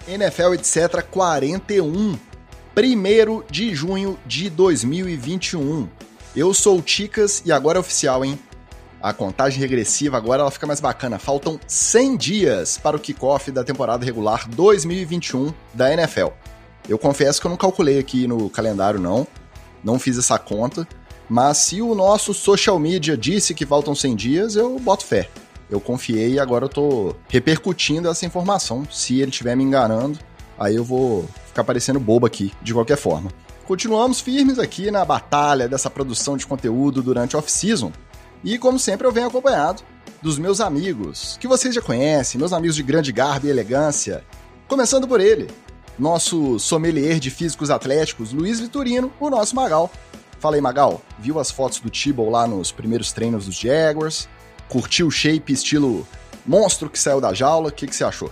NFL Etc 41, 1º de junho de 2021. Eu sou o Ticas e agora é oficial, hein? A contagem regressiva agora ela fica mais bacana. Faltam 100 dias para o kickoff da temporada regular 2021 da NFL. Eu confesso que eu não calculei aqui no calendário, não fiz essa conta, mas se o nosso social media disse que faltam 100 dias, eu boto fé. Eu confiei e agora eu tô repercutindo essa informação. Se ele estiver me enganando, aí eu vou ficar parecendo bobo aqui, de qualquer forma. Continuamos firmes aqui na batalha dessa produção de conteúdo durante a off-season. E, como sempre, eu venho acompanhado dos meus amigos, que vocês já conhecem, meus amigos de grande garbo e elegância. Começando por ele, nosso sommelier de físicos atléticos, Luiz Vitorino, o nosso Magal. Fala aí, Magal, viu as fotos do Tebow lá nos primeiros treinos dos Jaguars? Curtiu o shape estilo monstro que saiu da jaula? O que você achou?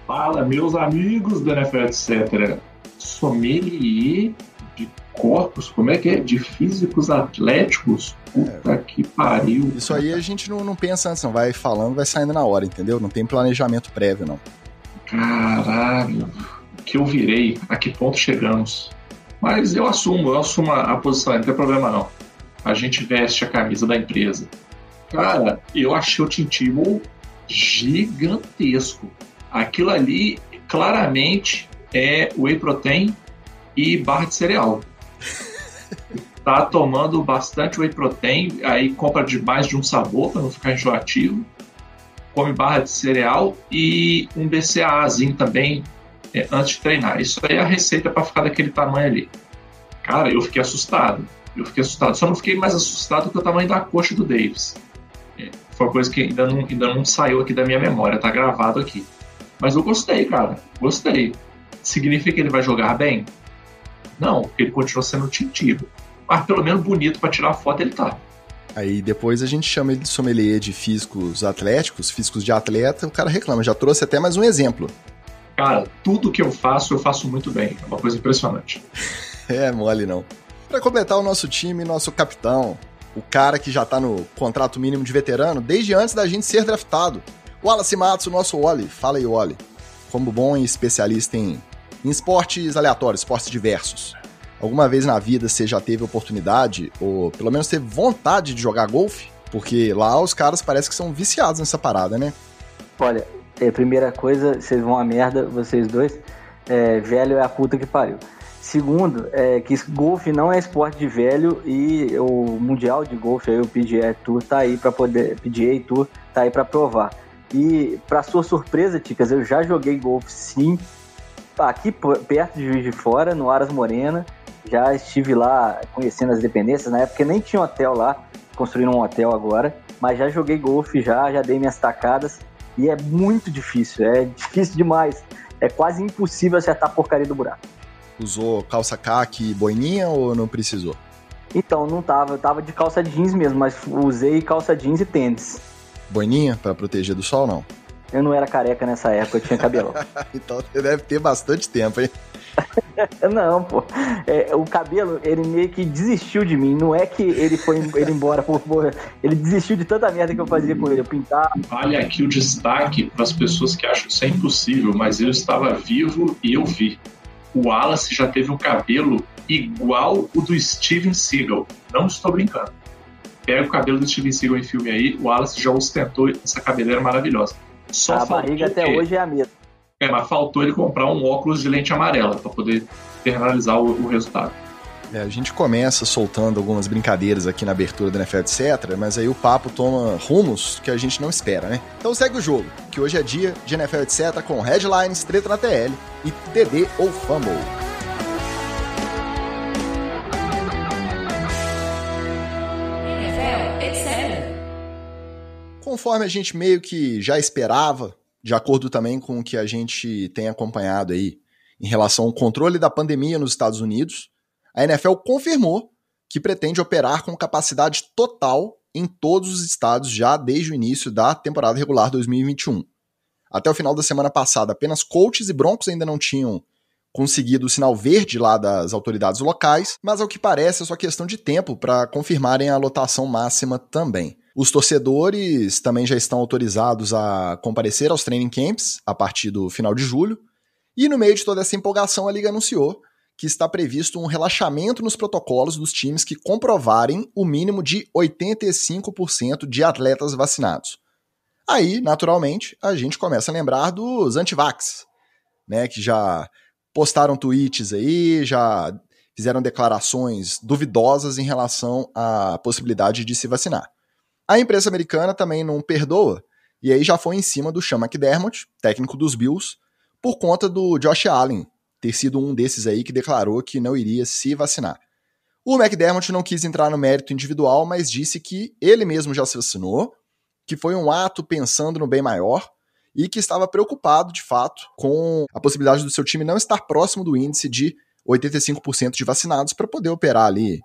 Fala, meus amigos do NFL Etc. Sommelier de corpos, como é que é? De físicos atléticos? Puta que pariu. Isso aí a gente não pensa antes, não. Vai falando, vai saindo na hora, entendeu? Não tem planejamento prévio, não. Caralho, o que eu virei? A que ponto chegamos? Mas eu assumo a posição, não tem problema não. A gente veste a camisa da empresa. Cara, eu achei o Tim Tebow gigantesco. Aquilo ali, claramente, é whey protein e barra de cereal. Tá tomando bastante whey protein, aí compra de mais de um sabor para não ficar enjoativo. Come barra de cereal e um BCAAzinho também antes de treinar. Isso aí é a receita para ficar daquele tamanho ali. Cara, eu fiquei assustado. Só não fiquei mais assustado com o tamanho da coxa do Davis. Foi uma coisa que ainda não saiu aqui da minha memória, tá gravado aqui. Mas eu gostei, cara. Gostei. Significa que ele vai jogar bem? Não, porque ele continua sendo tintivo. Mas pelo menos bonito pra tirar foto ele tá. Aí depois a gente chama ele de sommelier de físicos atléticos, físicos de atleta, o cara reclama. Já trouxe até mais um exemplo. Cara, tudo que eu faço muito bem. É uma coisa impressionante. É mole não. Pra completar o nosso time, nosso capitão, o cara que já tá no contrato mínimo de veterano desde antes da gente ser draftado. O Wallace Matos, o nosso Oli. Fala aí, Oli. Como bom e especialista em esportes aleatórios, esportes diversos. Alguma vez na vida você já teve oportunidade, ou pelo menos teve vontade de jogar golfe? Porque lá os caras parecem que são viciados nessa parada, né? Olha, primeira coisa, vocês vão a merda, vocês dois. Velho é a puta que pariu. Segundo, que golfe não é esporte de velho e o Mundial de Golfe, aí, o PGA Tour, tá aí pra poder. PGA Tour tá aí pra provar. E, pra sua surpresa, Ticas, eu já joguei golfe sim, aqui perto de Juiz de Fora, no Aras Morena. Já estive lá conhecendo as dependências, na época nem tinha hotel lá, construíram um hotel agora, mas já joguei golfe, já dei minhas tacadas e é muito difícil, é difícil demais, é quase impossível acertar a porcaria do buraco. Usou calça caqui e boininha ou não precisou? Então, não tava, eu tava de calça jeans mesmo, mas usei calça jeans e tênis. Boininha pra proteger do sol, não? Eu não era careca nessa época, eu tinha cabelão. Então você deve ter bastante tempo, hein? Não, pô. O cabelo, ele meio que desistiu de mim. Não é que ele foi embora. Ele desistiu de tanta merda que eu fazia com ele. Eu pintava. Vale aqui o destaque para as pessoas que acham isso é impossível, mas eu estava vivo e eu vi. O Wallace já teve um cabelo igual o do Steven Seagal. Não estou brincando. Pega o cabelo do Steven Seagal em filme aí, o Wallace já ostentou essa cabeleira maravilhosa. Só a barriga até hoje é a mesma. Mas faltou ele comprar um óculos de lente amarela para poder internalizar o resultado. A gente começa soltando algumas brincadeiras aqui na abertura do NFL, etc., mas aí o papo toma rumos que a gente não espera, né? Então segue o jogo, que hoje é dia de NFL, etc., com headlines, treta na TL e TD ou Fumble. NFL, etc. Conforme a gente meio que já esperava, de acordo também com o que a gente tem acompanhado aí em relação ao controle da pandemia nos Estados Unidos, a NFL confirmou que pretende operar com capacidade total em todos os estados já desde o início da temporada regular 2021. Até o final da semana passada, apenas Colts e Broncos ainda não tinham conseguido o sinal verde lá das autoridades locais, mas ao que parece é só questão de tempo para confirmarem a lotação máxima também. Os torcedores também já estão autorizados a comparecer aos training camps a partir do final de julho, E no meio de toda essa empolgação, a Liga anunciou que está previsto um relaxamento nos protocolos dos times que comprovarem o mínimo de 85% de atletas vacinados. Aí, naturalmente, a gente começa a lembrar dos antivax, né, que já postaram tweets aí, já fizeram declarações duvidosas em relação à possibilidade de se vacinar. A imprensa americana também não perdoa, e aí já foi em cima do Sean McDermott, técnico dos Bills, por conta do Josh Allen ter sido um desses aí que declarou que não iria se vacinar. O McDermott não quis entrar no mérito individual, mas disse que ele mesmo já se vacinou, que foi um ato pensando no bem maior e que estava preocupado, de fato, com a possibilidade do seu time não estar próximo do índice de 85% de vacinados para poder operar ali,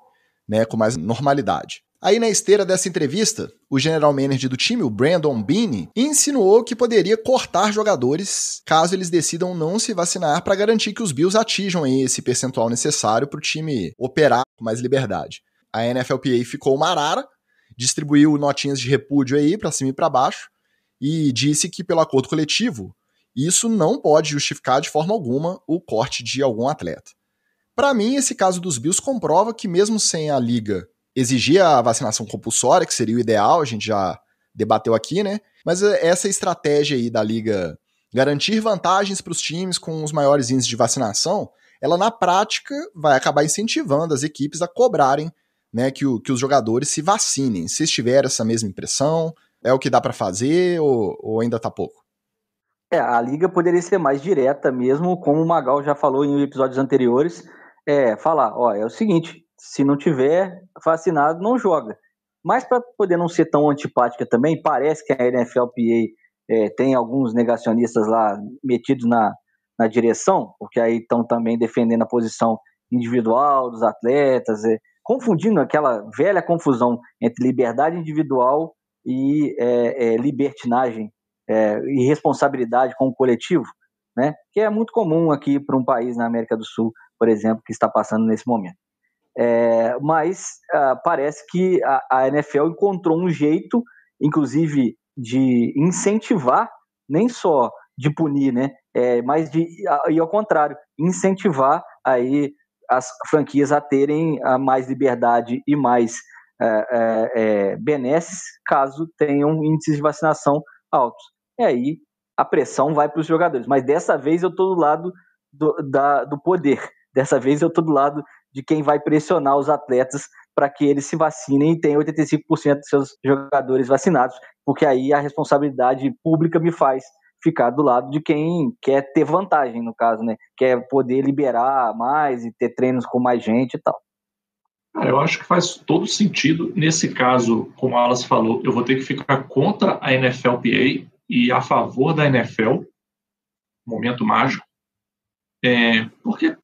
né, com mais normalidade. Aí, na esteira dessa entrevista, o general manager do time, o Brandon Beane, insinuou que poderia cortar jogadores caso eles decidam não se vacinar para garantir que os Bills atinjam aí esse percentual necessário para o time operar com mais liberdade. A NFLPA ficou uma arara, distribuiu notinhas de repúdio aí para cima e para baixo e disse que, pelo acordo coletivo, isso não pode justificar de forma alguma o corte de algum atleta. Para mim, esse caso dos Bills comprova que mesmo sem a liga exigir a vacinação compulsória, que seria o ideal, a gente já debateu aqui, né? Mas essa estratégia aí da liga garantir vantagens para os times com os maiores índices de vacinação, ela na prática vai acabar incentivando as equipes a cobrarem, né, que os jogadores se vacinem. Se tiver essa mesma impressão, é o que dá para fazer ou ainda tá pouco? A liga poderia ser mais direta mesmo, como o Magal já falou em episódios anteriores, falar, é o seguinte, se não tiver vacinado, não joga. Mas para poder não ser tão antipática também, parece que a NFLPA tem alguns negacionistas lá metidos na direção, porque aí estão também defendendo a posição individual dos atletas, confundindo aquela velha confusão entre liberdade individual e libertinagem e responsabilidade com o coletivo, né? Que é muito comum aqui para um país na América do Sul, por exemplo, que está passando nesse momento. Mas parece que a NFL encontrou um jeito, inclusive, de incentivar, nem só de punir, né? Mas e ao contrário, incentivar aí as franquias a terem mais liberdade e mais benesses caso tenham índices de vacinação altos. E aí a pressão vai para os jogadores. Mas dessa vez eu estou do lado do poder. Dessa vez eu estou do lado de quem vai pressionar os atletas para que eles se vacinem e tenham 85% de seus jogadores vacinados, porque aí a responsabilidade pública me faz ficar do lado de quem quer ter vantagem, no caso, né? Quer poder liberar mais e ter treinos com mais gente e tal. Cara, eu acho que faz todo sentido. Nesse caso, como a Alas falou, eu vou ter que ficar contra a NFLPA e a favor da NFL, momento mágico, porque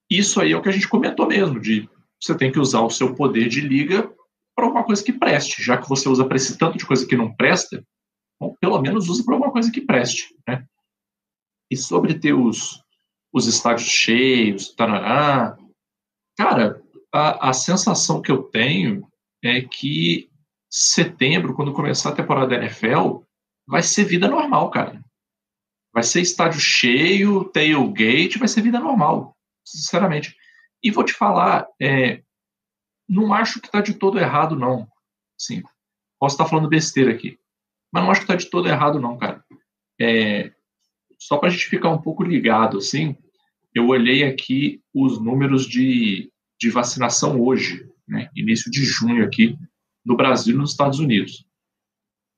isso aí é o que a gente comentou mesmo, de você tem que usar o seu poder de liga para alguma coisa que preste, já que você usa para esse tanto de coisa que não presta, bom, pelo menos usa para alguma coisa que preste, né? E sobre ter os estádios cheios, tarará, cara, a sensação que eu tenho é que setembro, quando começar a temporada da NFL, vai ser vida normal, cara. Vai ser estádio cheio, tailgate, vai ser vida normal, sinceramente. E vou te falar, não acho que está de todo errado, não. Sim, posso estar falando besteira aqui, mas não acho que está de todo errado, não, cara. Só para a gente ficar um pouco ligado, assim, eu olhei aqui os números de vacinação hoje, né, início de junho aqui, no Brasil e nos Estados Unidos.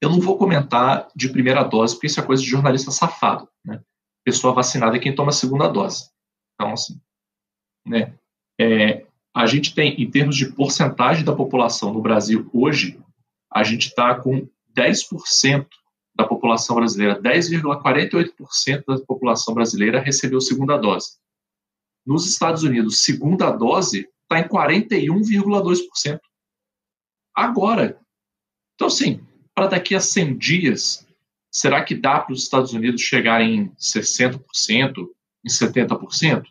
Eu não vou comentar de primeira dose, porque isso é coisa de jornalista safado, né? Pessoa vacinada é quem toma a segunda dose. Então, assim, né, a gente tem, em termos de porcentagem da população no Brasil hoje, a gente está com 10% da população brasileira, 10,48% da população brasileira recebeu segunda dose. Nos Estados Unidos, segunda dose está em 41,2%. Agora. Então, assim, para daqui a 100 dias, será que dá para os Estados Unidos chegarem em 60%, em 70%?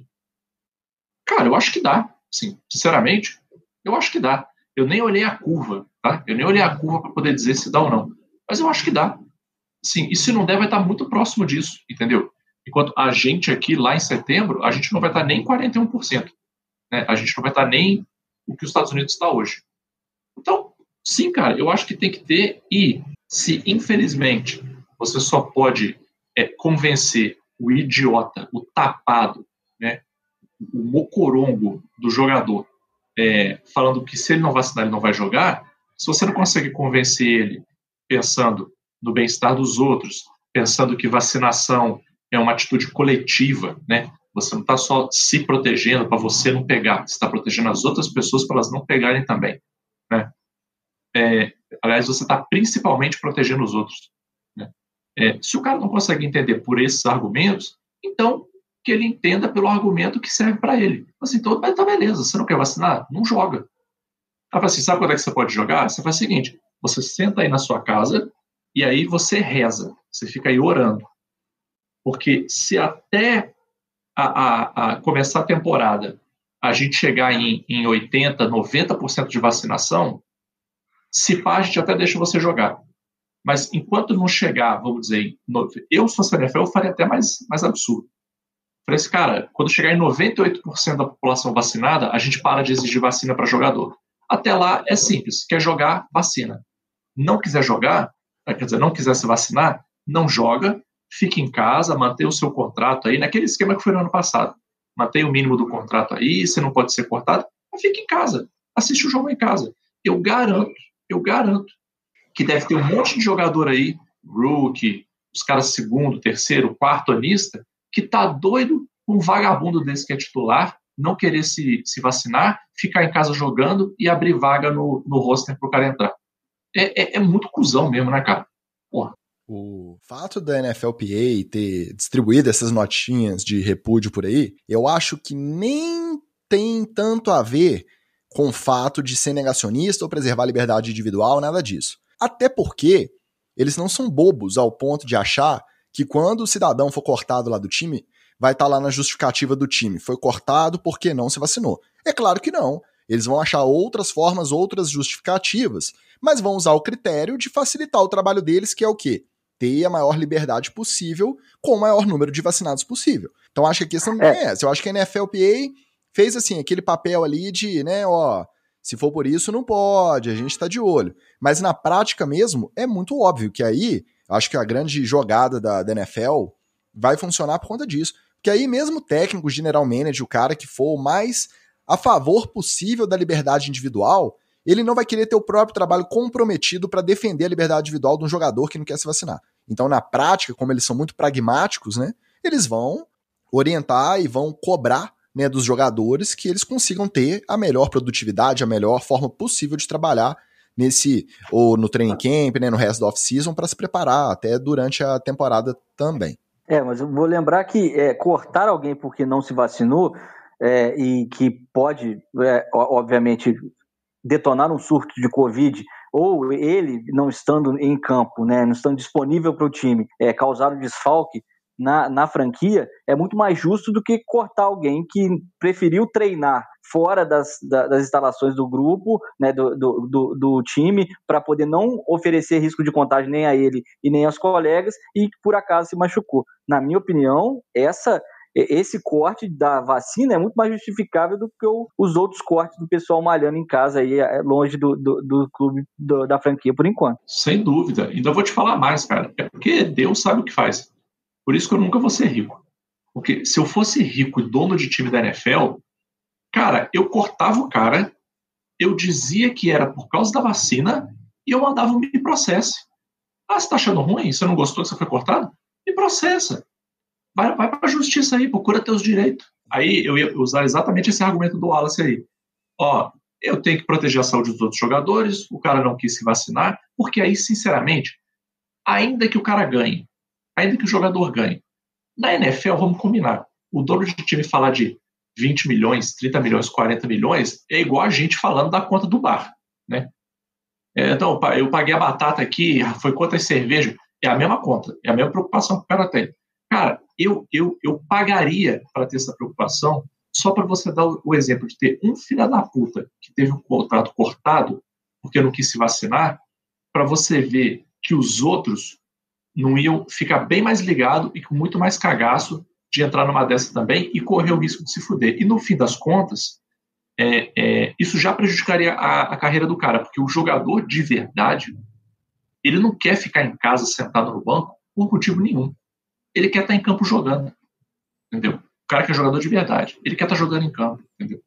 Cara, eu acho que dá. Sim, sinceramente, eu acho que dá. Eu nem olhei a curva, tá? Eu nem olhei a curva para poder dizer se dá ou não. Mas eu acho que dá. Sim, e se não der, vai estar muito próximo disso, entendeu? Enquanto a gente aqui, lá em setembro, a gente não vai estar nem 41%. Né? A gente não vai estar nem o que os Estados Unidos está hoje. Então, sim, cara, eu acho que tem que ter, e se, infelizmente, você só pode convencer o idiota, o tapado, né, o mocorongo do jogador, falando que se ele não vacinar, ele não vai jogar, se você não consegue convencer ele pensando no bem-estar dos outros, pensando que vacinação é uma atitude coletiva, né? Você não está só se protegendo para você não pegar, você está protegendo as outras pessoas para elas não pegarem também, né? Aliás, você está principalmente protegendo os outros, né? Se o cara não consegue entender por esses argumentos, então que ele entenda pelo argumento que serve para ele. Assim, então, tá beleza, você não quer vacinar? Não joga. Assim, sabe quando é que você pode jogar? Você faz o seguinte, você senta aí na sua casa e aí você reza, você fica aí orando. Porque se até a começar a temporada a gente chegar em 80%, 90% de vacinação, se pá, a gente até deixa você jogar. Mas enquanto não chegar, vamos dizer, eu se fosse a NFL, eu faria até mais absurdo. Falei assim, cara, quando chegar em 98% da população vacinada, a gente para de exigir vacina para jogador. Até lá é simples, quer jogar, vacina. Não quiser jogar, quer dizer, não quiser se vacinar, não joga, fique em casa, mantenha o seu contrato aí, naquele esquema que foi no ano passado. Mantenha o mínimo do contrato aí, você não pode ser cortado, mas fique em casa, assiste o jogo em casa. Eu garanto que deve ter um monte de jogador aí, rookie, os caras segundo, terceiro, quarto anista, que tá doido com um vagabundo desse que é titular, não querer se vacinar, ficar em casa jogando e abrir vaga no roster pro cara entrar. É muito cuzão mesmo, né, cara? Porra. O fato da NFLPA ter distribuído essas notinhas de repúdio por aí, eu acho que nem tem tanto a ver com o fato de ser negacionista ou preservar a liberdade individual, nada disso. Até porque eles não são bobos ao ponto de achar que quando o cidadão for cortado lá do time, vai estar lá na justificativa do time. Foi cortado porque não se vacinou. É claro que não. Eles vão achar outras formas, outras justificativas, mas vão usar o critério de facilitar o trabalho deles, que é o quê? Ter a maior liberdade possível com o maior número de vacinados possível. Então acho que a questão não é essa. Eu acho que a NFLPA fez assim, aquele papel ali de, né, se for por isso não pode, a gente tá de olho. Mas na prática mesmo, é muito óbvio que aí, acho que a grande jogada da NFL vai funcionar por conta disso. Porque aí mesmo o técnico, o general manager, o cara que for o mais a favor possível da liberdade individual, ele não vai querer ter o próprio trabalho comprometido para defender a liberdade individual de um jogador que não quer se vacinar. Então, na prática, como eles são muito pragmáticos, né, eles vão orientar e vão cobrar, né, dos jogadores que eles consigam ter a melhor produtividade, a melhor forma possível de trabalhar ou no training camp, né, no resto da off-season, para se preparar até durante a temporada também. Mas eu vou lembrar que cortar alguém porque não se vacinou e que pode, obviamente, detonar um surto de Covid, ou ele não estando em campo, né, não estando disponível para o time, causar um desfalque na franquia, é muito mais justo do que cortar alguém que preferiu treinar fora das instalações do grupo, né, do time, para poder não oferecer risco de contágio nem a ele e nem aos colegas, e por acaso se machucou. Na minha opinião, esse corte da vacina é muito mais justificável do que os outros cortes do pessoal malhando em casa aí, longe do clube, da franquia, por enquanto. Sem dúvida. Ainda vou te falar mais, cara. É porque Deus sabe o que faz. Por isso que eu nunca vou ser rico. Porque se eu fosse rico e dono de time da NFL, cara, eu cortava o cara, eu dizia que era por causa da vacina e eu mandava me processe. Você tá achando ruim? Você não gostou que você foi cortado? Me processa. Vai para a justiça aí, procura teus direitos. Aí eu ia usar exatamente esse argumento do Wallace aí. Eu tenho que proteger a saúde dos outros jogadores, o cara não quis se vacinar, porque aí, sinceramente, ainda que o cara ganhe, ainda que o jogador ganhe, na NFL, vamos combinar, o dono de time falar de 20 milhões, 30 milhões, 40 milhões, é igual a gente falando da conta do bar, né? Então, eu paguei a batata aqui, foi conta de cerveja, é a mesma conta, é a mesma preocupação que o cara tem. Cara, eu pagaria para ter essa preocupação só para você dar o exemplo de ter um filho da puta que teve um contrato cortado porque não quis se vacinar, para você ver que os outros não iam ficar bem mais ligado e com muito mais cagaço de entrar numa dessa também e correr o risco de se fuder. E no fim das contas, isso já prejudicaria a carreira do cara, porque o jogador de verdade, ele não quer ficar em casa sentado no banco por motivo nenhum. Ele quer estar em campo jogando, entendeu? O cara que é jogador de verdade, ele quer estar jogando em campo, entendeu?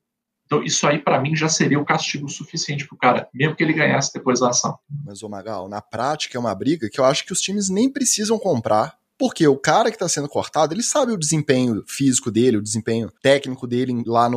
Então isso aí para mim já seria o castigo suficiente pro cara, mesmo que ele ganhasse depois da ação. Mas, ô Magal, na prática é uma briga que eu acho que os times nem precisam comprar, porque o cara que está sendo cortado, ele sabe o desempenho físico dele, o desempenho técnico dele lá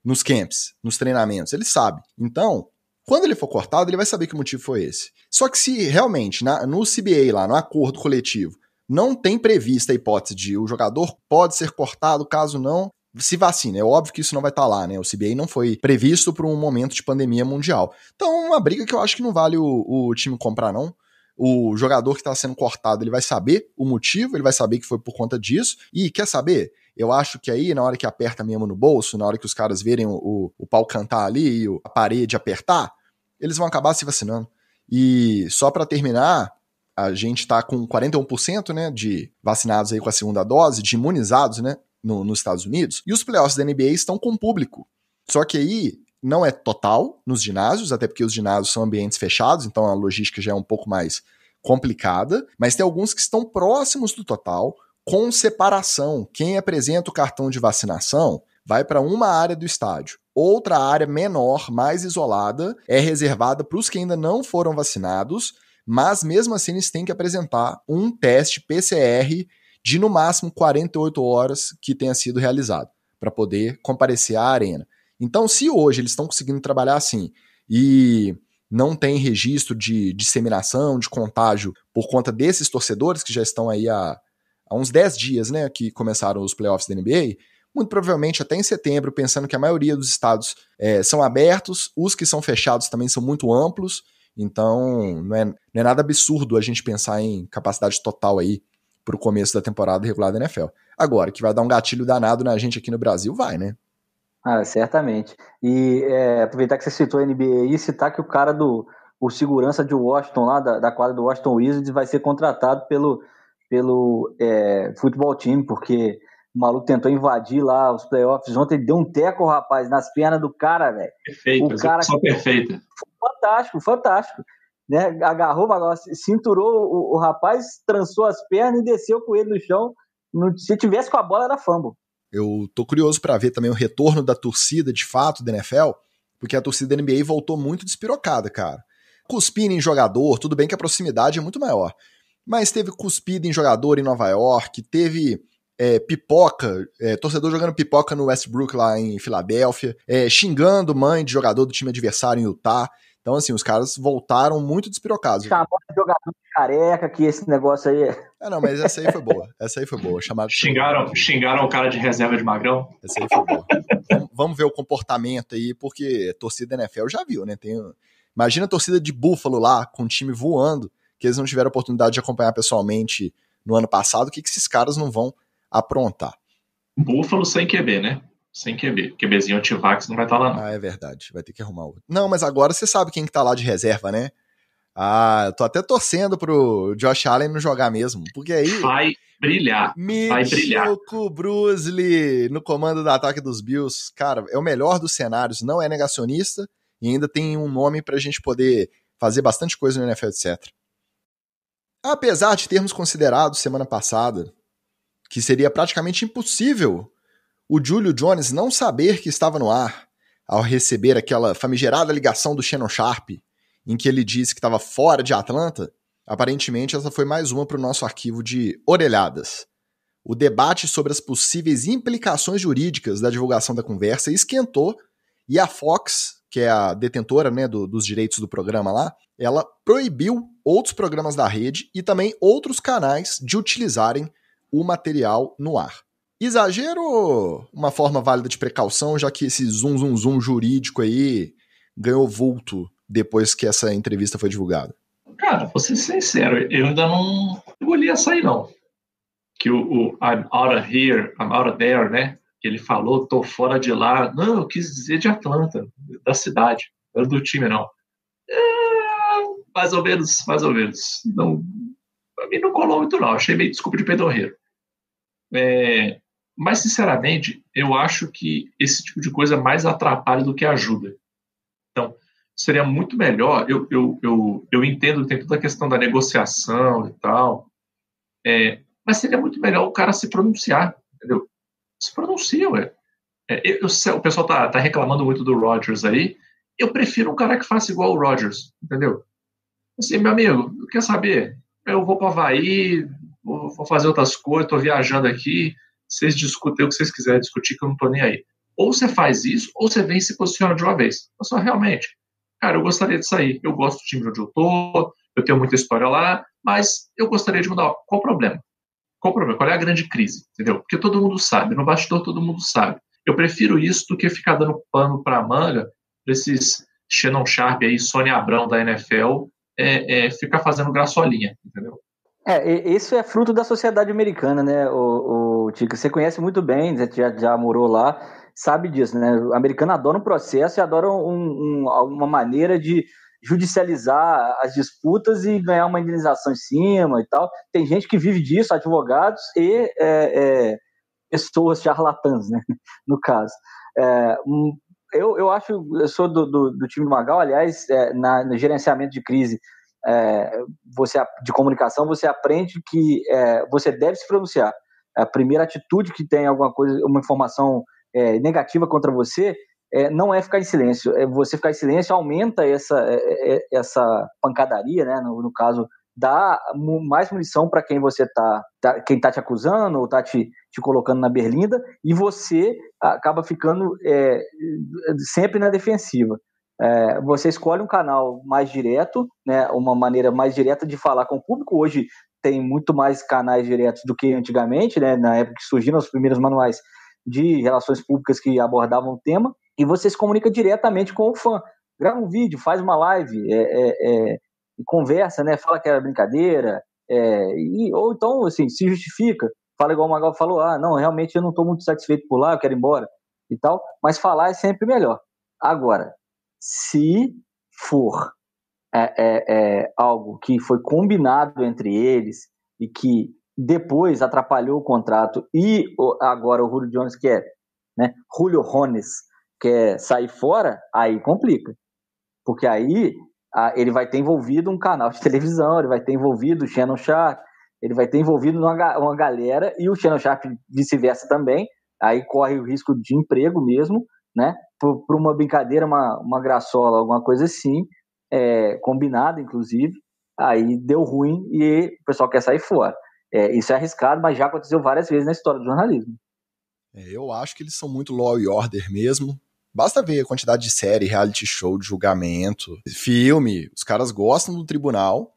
nos camps, nos treinamentos, ele sabe. Então, quando ele for cortado, ele vai saber que o motivo foi esse. Só que se realmente, no CBA lá, no acordo coletivo, não tem prevista a hipótese de o jogador pode ser cortado, caso não se vacina. É óbvio que isso não vai estar lá, né? O CBA não foi previsto para um momento de pandemia mundial. Então, uma briga que eu acho que não vale o time comprar, não. O jogador que está sendo cortado, ele vai saber o motivo, ele vai saber que foi por conta disso. E quer saber? Eu acho que aí, na hora que aperta mesmo no bolso, na hora que os caras verem o pau cantar ali e a parede apertar, eles vão acabar se vacinando. E só para terminar, a gente está com 41%, né, de vacinados aí com a segunda dose, de imunizados, né, nos Estados Unidos, e os playoffs da NBA estão com público. Só que aí não é total nos ginásios, até porque os ginásios são ambientes fechados, então a logística já é um pouco mais complicada, mas tem alguns que estão próximos do total, com separação. Quem apresenta o cartão de vacinação vai para uma área do estádio. Outra área menor, mais isolada, é reservada para os que ainda não foram vacinados, mas mesmo assim eles têm que apresentar um teste PCR de no máximo 48 horas que tenha sido realizado, para poder comparecer à arena. Então, se hoje eles estão conseguindo trabalhar assim, e não tem registro de disseminação, de contágio, por conta desses torcedores que já estão aí há uns 10 dias, né, que começaram os playoffs da NBA, muito provavelmente até em setembro, pensando que a maioria dos estados são abertos, os que são fechados também são muito amplos, então não é nada absurdo a gente pensar em capacidade total aí para o começo da temporada regular da NFL. Agora, que vai dar um gatilho danado na gente aqui no Brasil, vai, né? Ah, certamente. E aproveitar que você citou a NBA e citar que o segurança de Washington, lá da quadra do Washington Wizards, vai ser contratado pelo futebol time, porque o maluco tentou invadir lá os playoffs ontem, ele deu um teco, rapaz, nas pernas do cara, velho. Perfeito, o cara só perfeita. Fantástico. Né? Agarrou, cinturou o rapaz, trançou as pernas e desceu com ele no chão. Se tivesse com a bola, era fumble. Eu tô curioso para ver também o retorno da torcida, de fato, da NFL, porque a torcida da NBA voltou muito despirocada, cara. Cuspindo em jogador, tudo bem que a proximidade é muito maior, mas teve cuspida em jogador em Nova York, teve pipoca, torcedor jogando pipoca no Westbrook lá em Filadélfia, xingando mãe de jogador do time adversário em Utah. Então, assim, os caras voltaram muito despirocados. Chamou de jogador de careca, que esse negócio aí... Não, mas essa aí foi boa. Xingaram o cara de reserva de magrão? Essa aí foi boa. Vamos ver o comportamento aí, porque torcida da NFL já viu, né? Imagina a torcida de Buffalo lá, com o time voando, que eles não tiveram a oportunidade de acompanhar pessoalmente no ano passado, o que esses caras não vão aprontar? Buffalo sem QB, né? Sem QB. QBzinho antivax não vai estar lá, não. Ah, é verdade. Vai ter que arrumar outro. Não, mas agora você sabe quem que tá lá de reserva, né? Ah, eu tô até torcendo pro Josh Allen não jogar mesmo, porque aí... Vai brilhar. Mitchell Kubrusli no comando do ataque dos Bills. Cara, é o melhor dos cenários, não é negacionista e ainda tem um nome pra gente poder fazer bastante coisa no NFL, etc. Apesar de termos considerado semana passada que seria praticamente impossível o Julio Jones não saber que estava no ar ao receber aquela famigerada ligação do Shannon Sharpe, em que ele disse que estava fora de Atlanta, aparentemente essa foi mais uma para o nosso arquivo de orelhadas. O debate sobre as possíveis implicações jurídicas da divulgação da conversa esquentou e a Fox, que é a detentora, né, dos direitos do programa lá, ela proibiu outros programas da rede e também outros canais de utilizarem o material no ar. Exagero ou uma forma válida de precaução, já que esse zoom jurídico aí ganhou vulto depois que essa entrevista foi divulgada? Cara, vou ser sincero, eu ainda não engoli essa aí, não. Que o I'm out of here, I'm out of there, né? Que ele falou, tô fora de lá. Não, eu quis dizer de Atlanta, da cidade, não do time, não. Mais ou menos. Não Pra mim não colou muito, não. Achei meio desculpa de pedorreiro. Mas, sinceramente, eu acho que esse tipo de coisa mais atrapalha do que ajuda. Então, seria muito melhor. Eu entendo que tem toda a questão da negociação e tal, mas seria muito melhor o cara se pronunciar, entendeu? Se pronuncia, ué. O pessoal tá reclamando muito do Rodgers aí. Eu prefiro um cara que faça igual o Rodgers, entendeu? Assim, meu amigo, quer saber? Eu vou para o Havaí, vou fazer outras coisas, estou viajando aqui, vocês discutem o que vocês quiserem discutir, que eu não estou nem aí. Ou você faz isso, ou você vem e se posiciona de uma vez. Eu só realmente, cara, eu gostaria de sair. Eu gosto do time onde eu estou, eu tenho muita história lá, mas eu gostaria de mudar. Qual o problema? Qual o problema? Qual é a grande crise? Entendeu? Porque todo mundo sabe, no bastidor todo mundo sabe. Eu prefiro isso do que ficar dando pano para a manga desses Shannon Sharpe aí, Sônia Abrão da NFL, ficar fazendo graçolinha, entendeu? Isso é fruto da sociedade americana, né, o Tica? Você conhece muito bem, você já morou lá, sabe disso, né? O americano adora um processo e adora uma maneira de judicializar as disputas e ganhar uma indenização em cima e tal. Tem gente que vive disso, advogados e pessoas charlatãs, né, no caso. Eu sou do time do Magal, aliás, no gerenciamento de crise, de comunicação, você aprende que você deve se pronunciar. A primeira atitude que tem alguma coisa, uma informação negativa contra você, não é ficar em silêncio. Você ficar em silêncio aumenta essa pancadaria, né? No caso, dá mais munição para quem quem está te acusando ou está te colocando na berlinda, e você acaba ficando sempre na defensiva. Você escolhe um canal mais direto, né, uma maneira mais direta de falar com o público. Hoje tem muito mais canais diretos do que antigamente, né, na época que surgiram os primeiros manuais de relações públicas que abordavam o tema, e você se comunica diretamente com o fã. Grava um vídeo, faz uma live, conversa, né, fala que era brincadeira, ou então, assim, se justifica, fala igual o Magal falou, não, realmente eu não estou muito satisfeito por lá, eu quero ir embora e tal, mas falar é sempre melhor. Agora, se for algo que foi combinado entre eles e que depois atrapalhou o contrato, e agora o Julio Jones quer, né, Julio Jones quer sair fora, aí complica. Porque aí ele vai ter envolvido um canal de televisão, ele vai ter envolvido o Shannon Sharpe, ele vai ter envolvido uma galera, e o Shannon Sharpe vice-versa também, aí corre o risco de emprego mesmo, né? Por uma brincadeira, uma graçola, alguma coisa assim, combinada, inclusive, aí deu ruim e o pessoal quer sair fora. Isso é arriscado, mas já aconteceu várias vezes na história do jornalismo. Eu acho que eles são muito law and order mesmo. Basta ver a quantidade de série, reality show, de julgamento, filme. Os caras gostam do tribunal,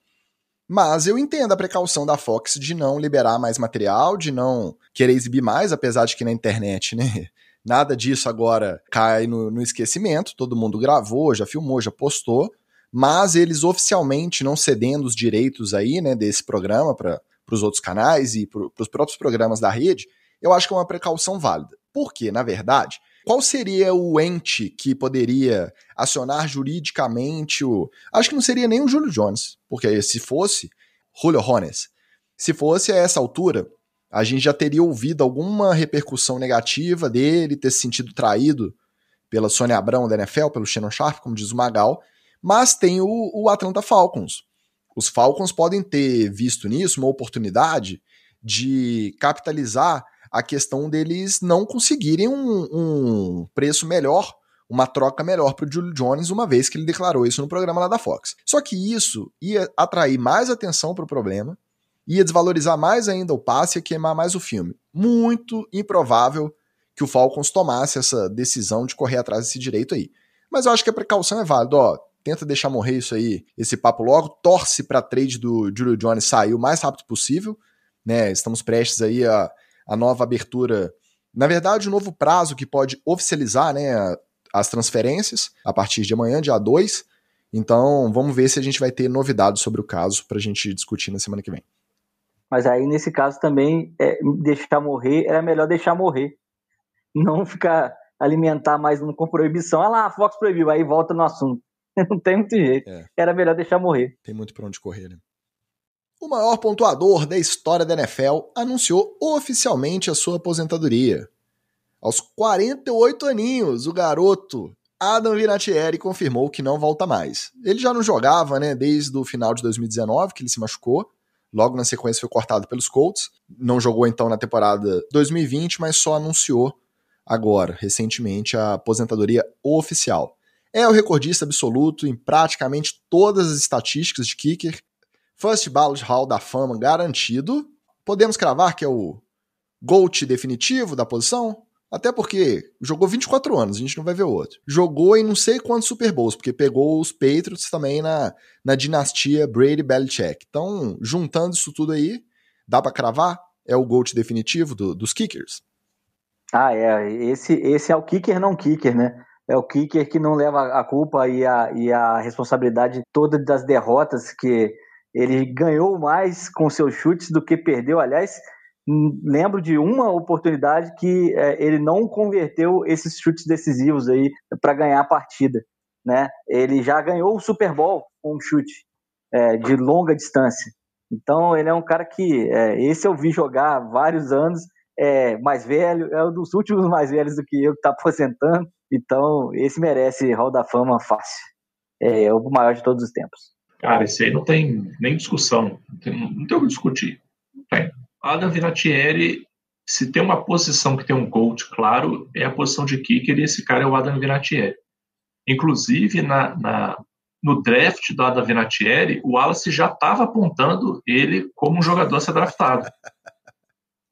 mas eu entendo a precaução da Fox de não liberar mais material, de não querer exibir mais, apesar de que na internet, né, nada disso agora cai no esquecimento. Todo mundo gravou, já filmou, já postou, mas eles oficialmente não cedendo os direitos aí, né, desse programa para os outros canais e para os próprios programas da rede, eu acho que é uma precaução válida. Porque, na verdade, qual seria o ente que poderia acionar juridicamente Acho que não seria nem o Julio Jones, porque se fosse Julio Jones, se fosse a essa altura, a gente já teria ouvido alguma repercussão negativa dele ter se sentido traído pela Sônia Abrão da NFL, pelo Shannon Sharpe, como diz o Magal, mas tem o Atlanta Falcons. Os Falcons podem ter visto nisso uma oportunidade de capitalizar a questão deles não conseguirem um preço melhor, uma troca melhor para o Julio Jones, uma vez que ele declarou isso no programa lá da Fox. Só que isso ia atrair mais atenção para o problema, ia desvalorizar mais ainda o passe e queimar mais o filme. Muito improvável que o Falcons tomasse essa decisão de correr atrás desse direito aí. Mas eu acho que a precaução é válida, tenta deixar morrer isso aí, esse papo logo, torce para a trade do Julio Jones sair o mais rápido possível, né? Estamos prestes aí a nova abertura, na verdade o novo prazo que pode oficializar, né, as transferências a partir de amanhã, dia 2, então vamos ver se a gente vai ter novidades sobre o caso pra gente discutir na semana que vem. Mas aí nesse caso também, deixar morrer, era melhor deixar morrer, não ficar alimentar mais com proibição, a Fox proibiu, aí volta no assunto, não tem muito jeito, era melhor deixar morrer. Tem muito pra onde correr, né? O maior pontuador da história da NFL anunciou oficialmente a sua aposentadoria. Aos 48 aninhos, o garoto Adam Vinatieri confirmou que não volta mais. Ele já não jogava, né, desde o final de 2019, que ele se machucou. Logo na sequência foi cortado pelos Colts. Não jogou então na temporada 2020, mas só anunciou agora, recentemente, a aposentadoria oficial. É o recordista absoluto em praticamente todas as estatísticas de kicker. First Ballot Hall da Fama garantido. Podemos cravar que é o GOAT definitivo da posição? Até porque jogou 24 anos, a gente não vai ver outro. Jogou em não sei quantos Super Bowls, porque pegou os Patriots também na dinastia Brady-Belichick. Então, juntando isso tudo aí, dá pra cravar? É o GOAT definitivo dos kickers? Esse é o kicker não kicker, né? É o kicker que não leva a culpa e a responsabilidade toda das derrotas, que ele ganhou mais com seus chutes do que perdeu. Aliás, lembro de uma oportunidade que ele não converteu esses chutes decisivos aí para ganhar a partida, né? Ele já ganhou o Super Bowl com um chute de longa distância. Então ele é um cara que esse eu vi jogar há vários anos, mais velho, é um dos últimos mais velhos do que eu, que está aposentando. Então esse merece Hall da Fama fácil. É o maior de todos os tempos. Cara, esse aí não tem nem discussão, não tem o que discutir. Não tem. Adam Vinatieri, se tem uma posição que tem um GOAT, claro, é a posição de kicker, e esse cara é o Adam Vinatieri. Inclusive, no draft do Adam Vinatieri, o Wallace já estava apontando ele como um jogador a ser draftado.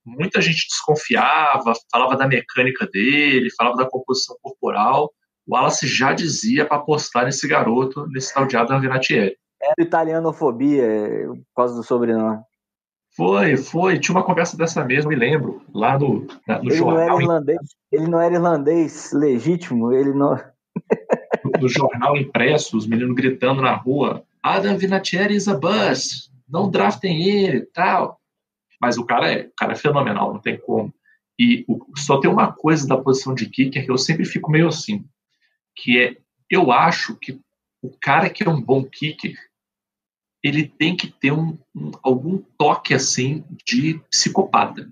Muita gente desconfiava, falava da mecânica dele, falava da composição corporal. O Wallace já dizia para apostar nesse garoto, nesse tal de Adam Vinatieri. Era italianofobia por causa do sobrenome. Foi. Tinha uma conversa dessa mesmo, me lembro, lá no jornal. Ele não era irlandês legítimo, ele não... No jornal impresso, os meninos gritando na rua, Adam Vinatieri is a bust, não draftem ele, tal. Mas o cara é fenomenal, não tem como. E só tem uma coisa da posição de kicker que eu sempre fico meio assim, que eu acho que o cara que é um bom kicker, ele tem que ter algum toque assim de psicopata.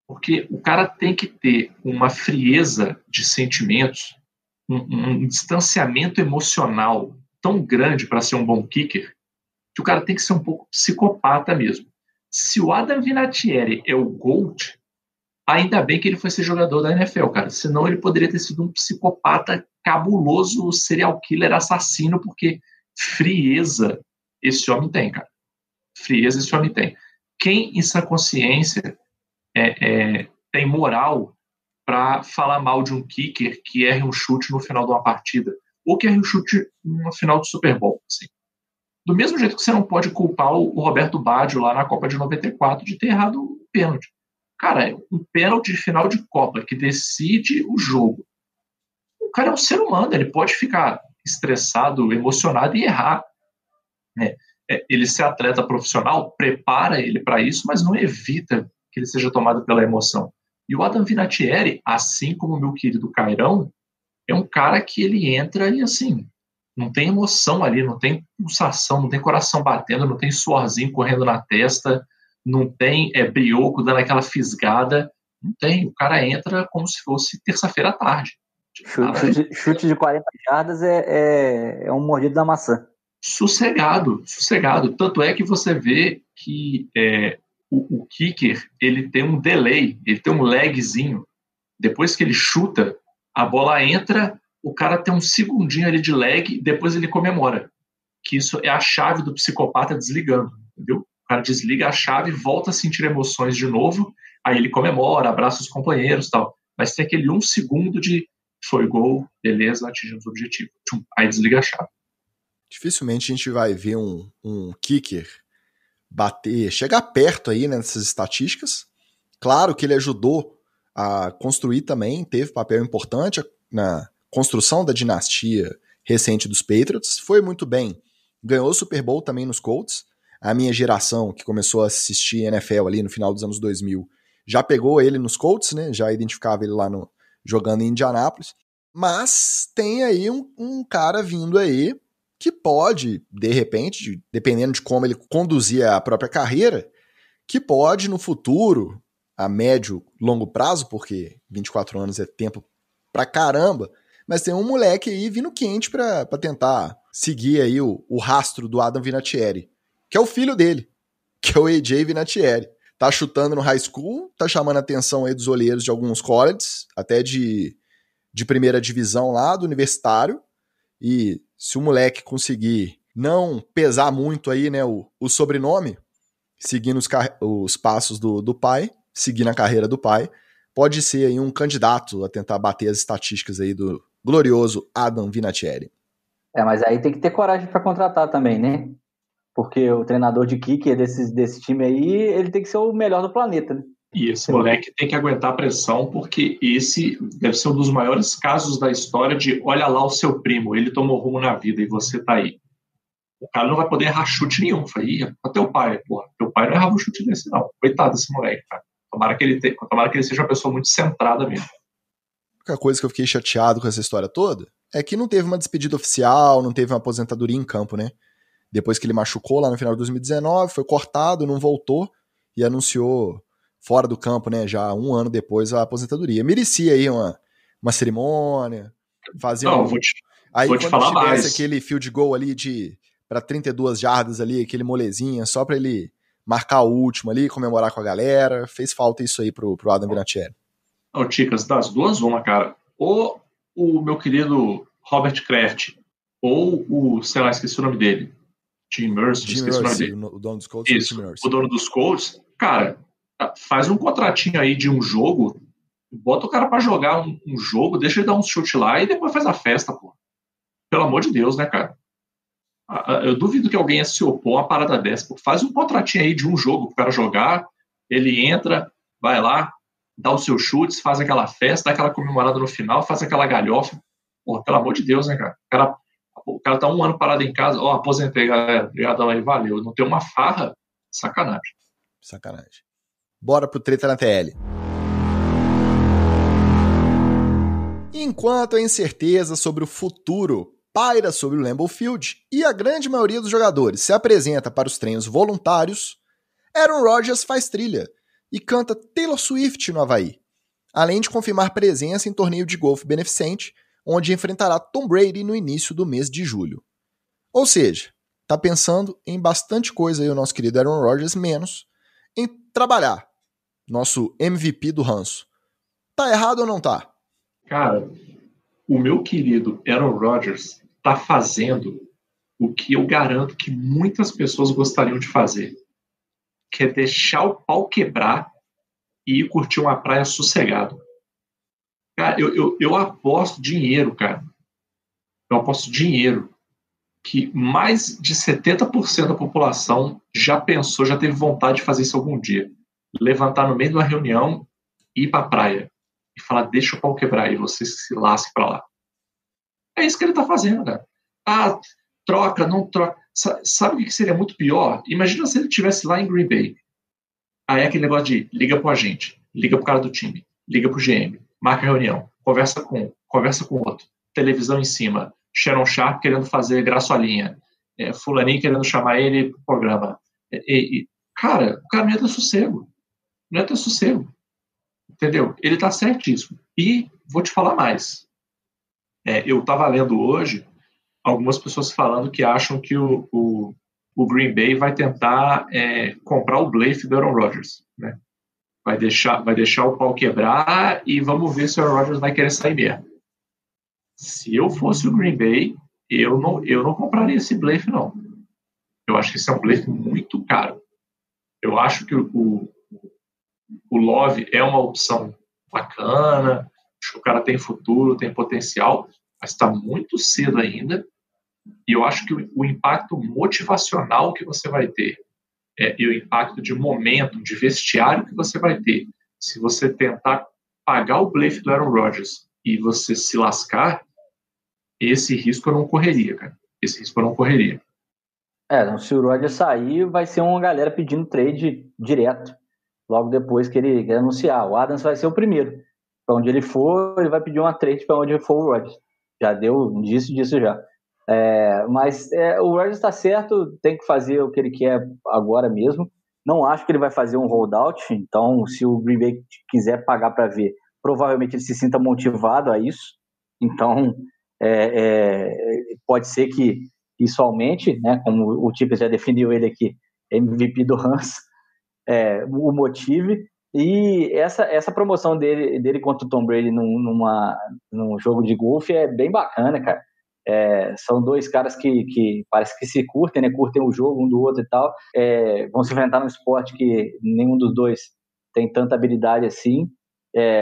Porque o cara tem que ter uma frieza de sentimentos, um distanciamento emocional tão grande para ser um bom kicker, que o cara tem que ser um pouco psicopata mesmo. Se o Adam Vinatieri é o GOAT, ainda bem que ele foi ser jogador da NFL, cara. Senão ele poderia ter sido um psicopata cabuloso, serial killer, assassino, porque frieza esse homem tem, cara. Frieza esse homem tem. Quem em sua consciência tem moral para falar mal de um kicker que erre um chute no final de uma partida, ou que erre um chute no final do Super Bowl, assim. Do mesmo jeito que você não pode culpar o Roberto Baggio lá na Copa de 94 de ter errado um pênalti. Cara, um pênalti de final de Copa que decide o jogo. O cara é um ser humano, ele pode ficar estressado, emocionado e errar. Ele ser atleta profissional prepara ele para isso, mas não evita que ele seja tomado pela emoção. E o Adam Vinatieri, assim como o meu querido Cairão, é um cara que ele entra e assim, não tem emoção ali, não tem pulsação, não tem coração batendo, não tem suorzinho correndo na testa, não tem brioco dando aquela fisgada, não tem. O cara entra como se fosse terça-feira à tarde. Chute de 40 jardas é um mordido da maçã. Sossegado. Tanto é que você vê que o kicker, ele tem um delay, ele tem um lagzinho. Depois que ele chuta, a bola entra, o cara tem um segundinho ali de lag, depois ele comemora. Que isso é a chave do psicopata desligando, entendeu? O cara desliga a chave, volta a sentir emoções de novo, aí ele comemora, abraça os companheiros e tal. Mas tem aquele 1 segundo de foi gol, beleza, atingimos o objetivo. Aí desliga a chave. Dificilmente a gente vai ver um kicker chegar perto aí nessas estatísticas. Claro que ele ajudou a construir também, teve papel importante na construção da dinastia recente dos Patriots, foi muito bem. Ganhou o Super Bowl também nos Colts. A minha geração, que começou a assistir NFL ali no final dos anos 2000, já pegou ele nos Colts, né? Já identificava ele lá jogando em Indianápolis. Mas tem aí um cara vindo aí que pode, de repente, dependendo de como ele conduzir a própria carreira, que pode no futuro, a médio, longo prazo, porque 24 anos é tempo pra caramba, mas tem um moleque aí vindo quente pra tentar seguir aí o rastro do Adam Vinatieri, que é o filho dele, que é o AJ Vinatieri. Tá chutando no high school, tá chamando a atenção aí dos olheiros de alguns colleges, até de primeira divisão lá, do universitário, e se o moleque conseguir não pesar muito aí, né, o sobrenome, seguindo os passos do pai, seguindo a carreira do pai, pode ser aí um candidato a tentar bater as estatísticas aí do glorioso Adam Vinatieri. Mas aí tem que ter coragem para contratar também, né? Porque o treinador de kicker desse time aí, ele tem que ser o melhor do planeta, né? E esse moleque tem que aguentar a pressão, porque esse deve ser um dos maiores casos da história de olha lá o seu primo, ele tomou rumo na vida e você tá aí. O cara não vai poder errar chute nenhum. Falei, até o pai, porra. Teu pai não errava um chute desse, não. Coitado desse moleque, cara. Tomara que ele seja uma pessoa muito centrada mesmo. A única coisa que eu fiquei chateado com essa história toda é que não teve uma despedida oficial, não teve uma aposentadoria em campo, né? Depois que ele machucou lá no final de 2019, foi cortado, não voltou e anunciou fora do campo, né? Já 1 ano depois a aposentadoria. Merecia aí uma cerimônia, fazer não, um... vou te quando falar tivesse mais. Aquele field goal ali para 32 jardas ali, aquele molezinha, só para ele marcar o último ali, comemorar com a galera, fez falta isso aí pro Adam Vinatieri. Não, Ticas, das duas, uma, cara. Ou o meu querido Robert Kraft, ou o, sei lá, esqueci o nome dele, Jim Mercer, esqueci o nome dele. O dono dos Colts. Isso, o dono dos Colts. Cara, faz um contratinho aí de um jogo, bota o cara pra jogar um jogo, deixa ele dar um chute lá e depois faz a festa, pô. Pelo amor de Deus, né, cara? Eu duvido que alguém ia se opor a uma parada dessa. Pô. Faz um contratinho aí de um jogo pro cara jogar, ele entra, vai lá, dá os seus chutes, faz aquela festa, dá aquela comemorada no final, faz aquela galhofa. Pô, pelo amor de Deus, né, cara? O cara tá 1 ano parado em casa, aposentei, galera, obrigadão aí, valeu. Não tem uma farra, sacanagem. Bora pro treta na TL. Enquanto a incerteza sobre o futuro paira sobre o Lambeau Field e a grande maioria dos jogadores se apresenta para os treinos voluntários, Aaron Rodgers faz trilha e canta Taylor Swift no Havaí, além de confirmar presença em torneio de golfe beneficente, onde enfrentará Tom Brady no início do mês de julho. Ou seja, tá pensando em bastante coisa aí o nosso querido Aaron Rodgers, menos em trabalhar. Nosso MVP do ranço. Tá errado ou não tá? Cara, o meu querido Aaron Rodgers tá fazendo o que eu garanto que muitas pessoas gostariam de fazer, que é deixar o pau quebrar e ir curtir uma praia sossegado. Cara, eu aposto dinheiro, cara. Eu aposto dinheiro que mais de 70% da população já pensou, já teve vontade de fazer isso algum dia. Levantar no meio de uma reunião e ir pra praia e falar, deixa o pau quebrar e você se lasque pra lá. É isso que ele tá fazendo, cara. Troca, não troca. Sabe o que seria muito pior? Imagina se ele estivesse lá em Green Bay. Aí é aquele negócio de liga pro agente, liga pro cara do time, liga pro GM, marca reunião, conversa com outro, televisão em cima, Sharon Sharp querendo fazer graçolinha, fulaninho querendo chamar ele pro programa. Cara, o cara não ia ter sossego. Não ia ter sossego. Entendeu? Ele tá certíssimo. E vou te falar mais. Eu estava lendo hoje algumas pessoas falando que acham que o Green Bay vai tentar comprar o blefe do Aaron Rodgers, né? Vai deixar o pau quebrar e vamos ver se o Aaron Rodgers vai querer sair mesmo. Se eu fosse o Green Bay, eu não compraria esse blefe, não. Eu acho que esse é um blefe muito caro. Eu acho que o Love é uma opção bacana, acho que o cara tem futuro, tem potencial, mas está muito cedo ainda, e eu acho que o impacto motivacional que você vai ter e o impacto de momento, de vestiário que você vai ter, se você tentar pagar o blefe do Aaron Rodgers e você se lascar, esse risco eu não correria, cara. Esse risco eu não correria. Se o Rodgers sair, vai ser uma galera pedindo trade direto, logo depois que ele anunciar. O Adams vai ser o primeiro. Para onde ele for, ele vai pedir uma trade para onde for o Rodgers. Já deu indício disso já. Mas o Rodgers está certo, tem que fazer o que ele quer agora mesmo. Não acho que ele vai fazer um holdout, então se o Green Bay quiser pagar para ver, provavelmente ele se sinta motivado a isso. Então pode ser que isso aumente, né? Como o Tico já definiu ele aqui, MVP do Rams, o motive. E essa promoção dele contra o Tom Brady num jogo de golfe é bem bacana, cara. São dois caras que parece que se curtem, né? Curtem o jogo um do outro e tal. Vão se enfrentar num esporte que nenhum dos dois tem tanta habilidade assim,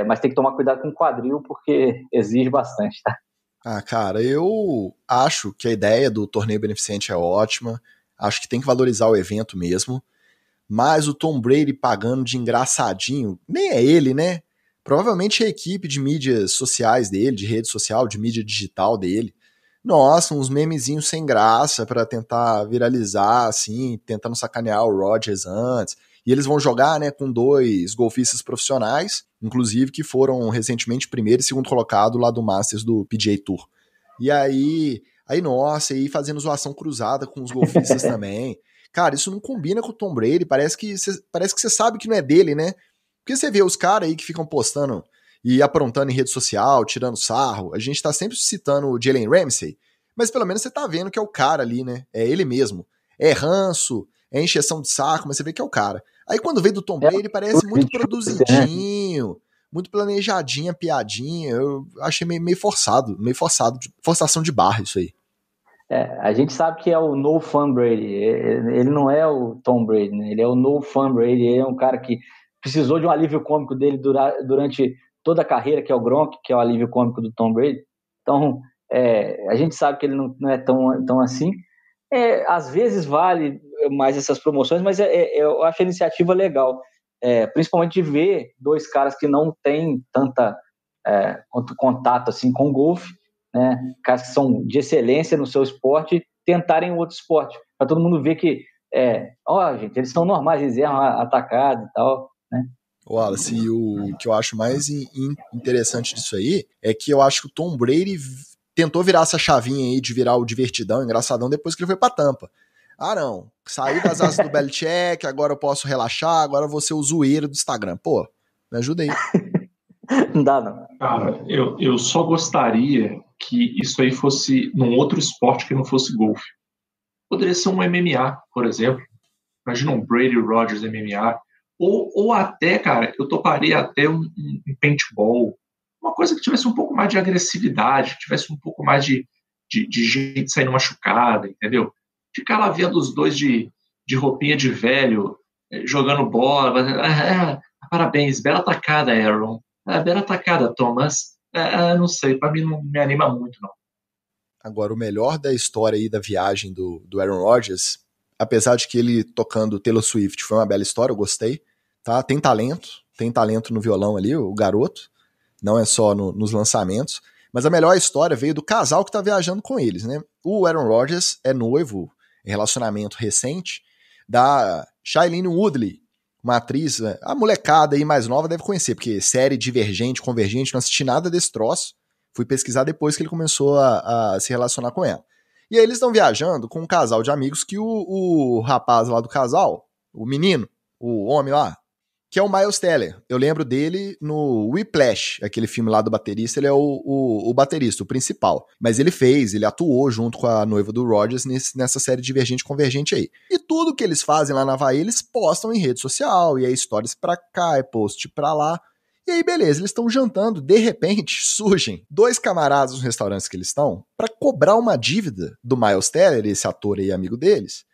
mas tem que tomar cuidado com o quadril porque exige bastante, tá? Cara, eu acho que a ideia do torneio beneficente é ótima, acho que tem que valorizar o evento mesmo, mas o Tom Brady pagando de engraçadinho, nem é ele, né? Provavelmente é a equipe de mídias sociais dele, de rede social, de mídia digital dele. Nossa, uns memezinhos sem graça pra tentar viralizar, assim, tentando sacanear o Rodgers antes. E eles vão jogar, né, com 2 golfistas profissionais, inclusive que foram recentemente primeiro e segundo colocado lá do Masters do PGA Tour. E aí nossa, aí fazendo zoação cruzada com os golfistas também. Cara, isso não combina com o Tom Brady, parece que você sabe que não é dele, né? Porque você vê os caras aí que ficam postando e aprontando em rede social, tirando sarro. A gente tá sempre citando o Jalen Ramsey, mas pelo menos você tá vendo que é o cara ali, né? É ele mesmo. É ranço, é encheção de saco, mas você vê que é o cara. Aí quando veio do Tom Brady, parece muito produzidinho, muito planejadinha, piadinha. Eu achei meio forçado, forçação de barra isso aí. A gente sabe que é o no fun Brady. Ele não é o Tom Brady, né? Ele é o no fun Brady. Ele é um cara que precisou de um alívio cômico dele durante toda a carreira, que é o Gronk, que é o alívio cômico do Tom Brady. Então, a gente sabe que ele não é tão assim. Às vezes vale mais essas promoções, mas eu acho a iniciativa legal. Principalmente de ver 2 caras que não têm tanta contato assim, com o golfe, né? Caras que são de excelência no seu esporte, tentarem outro esporte, para todo mundo ver que, gente, eles são normais, eles erram atacado e tal, né? Wallace, e o que eu acho mais interessante disso aí é que eu acho que o Tom Brady tentou virar essa chavinha aí de virar o divertidão, engraçadão, depois que ele foi pra Tampa. Não, saí das asas do Belichick, agora eu posso relaxar, agora eu vou ser o zoeiro do Instagram. Pô, me ajuda aí. Não dá, não. Cara, eu só gostaria que isso aí fosse num outro esporte que não fosse golfe. Poderia ser um MMA, por exemplo. Imagina um Brady Rodgers MMA. Ou até, cara, eu toparia até um paintball. Uma coisa que tivesse um pouco mais de agressividade, que tivesse um pouco mais de gente saindo machucada, entendeu? Ficar lá vendo os dois de roupinha de velho, jogando bola. Parabéns, bela tacada, Aaron. Bela atacada, Thomas. Não sei, pra mim não me anima muito, não. Agora, o melhor da história aí da viagem do Aaron Rodgers, apesar de que ele tocando Taylor Swift foi uma bela história, eu gostei, tá? Tem talento no violão ali, o garoto, não é só nos lançamentos, mas a melhor história veio do casal que tá viajando com eles, né? O Aaron Rodgers é noivo, em relacionamento recente, da Shailene Woodley, uma atriz, a molecada aí mais nova deve conhecer, porque série Divergente, Convergente, não assisti nada desse troço. Fui pesquisar depois que ele começou a se relacionar com ela. E aí eles estão viajando com um casal de amigos que o rapaz lá do casal, o menino, o homem lá, que é o Miles Teller. Eu lembro dele no Whiplash, aquele filme lá do baterista, ele é o baterista, o principal. Mas ele atuou junto com a noiva do Rodgers nessa série Divergente Convergente aí. E tudo que eles fazem lá na Havaí, eles postam em rede social, e aí stories pra cá, e post pra lá. E aí, beleza, eles estão jantando, de repente surgem 2 camaradas nos restaurantes que eles estão pra cobrar uma dívida do Miles Teller, esse ator aí amigo deles,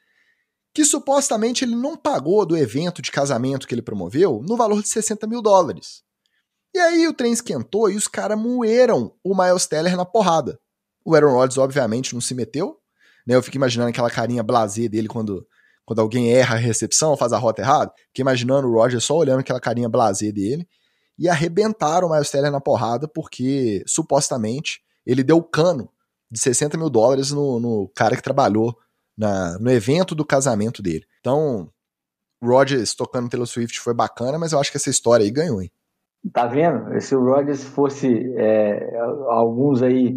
que supostamente ele não pagou do evento de casamento que ele promoveu no valor de $60 mil. E aí o trem esquentou e os caras moeram o Miles Teller na porrada. O Aaron Rodgers, obviamente, não se meteu, né? Eu fico imaginando aquela carinha blasé dele quando alguém erra a recepção, faz a rota errada. Fiquei imaginando o Rodgers só olhando aquela carinha blasé dele. E arrebentaram o Miles Teller na porrada porque, supostamente, ele deu cano de $60 mil no cara que trabalhou no evento do casamento dele. Então, Rodgers tocando Taylor Swift foi bacana, mas eu acho que essa história aí ganhou, hein? Tá vendo? Se o Rodgers fosse alguns aí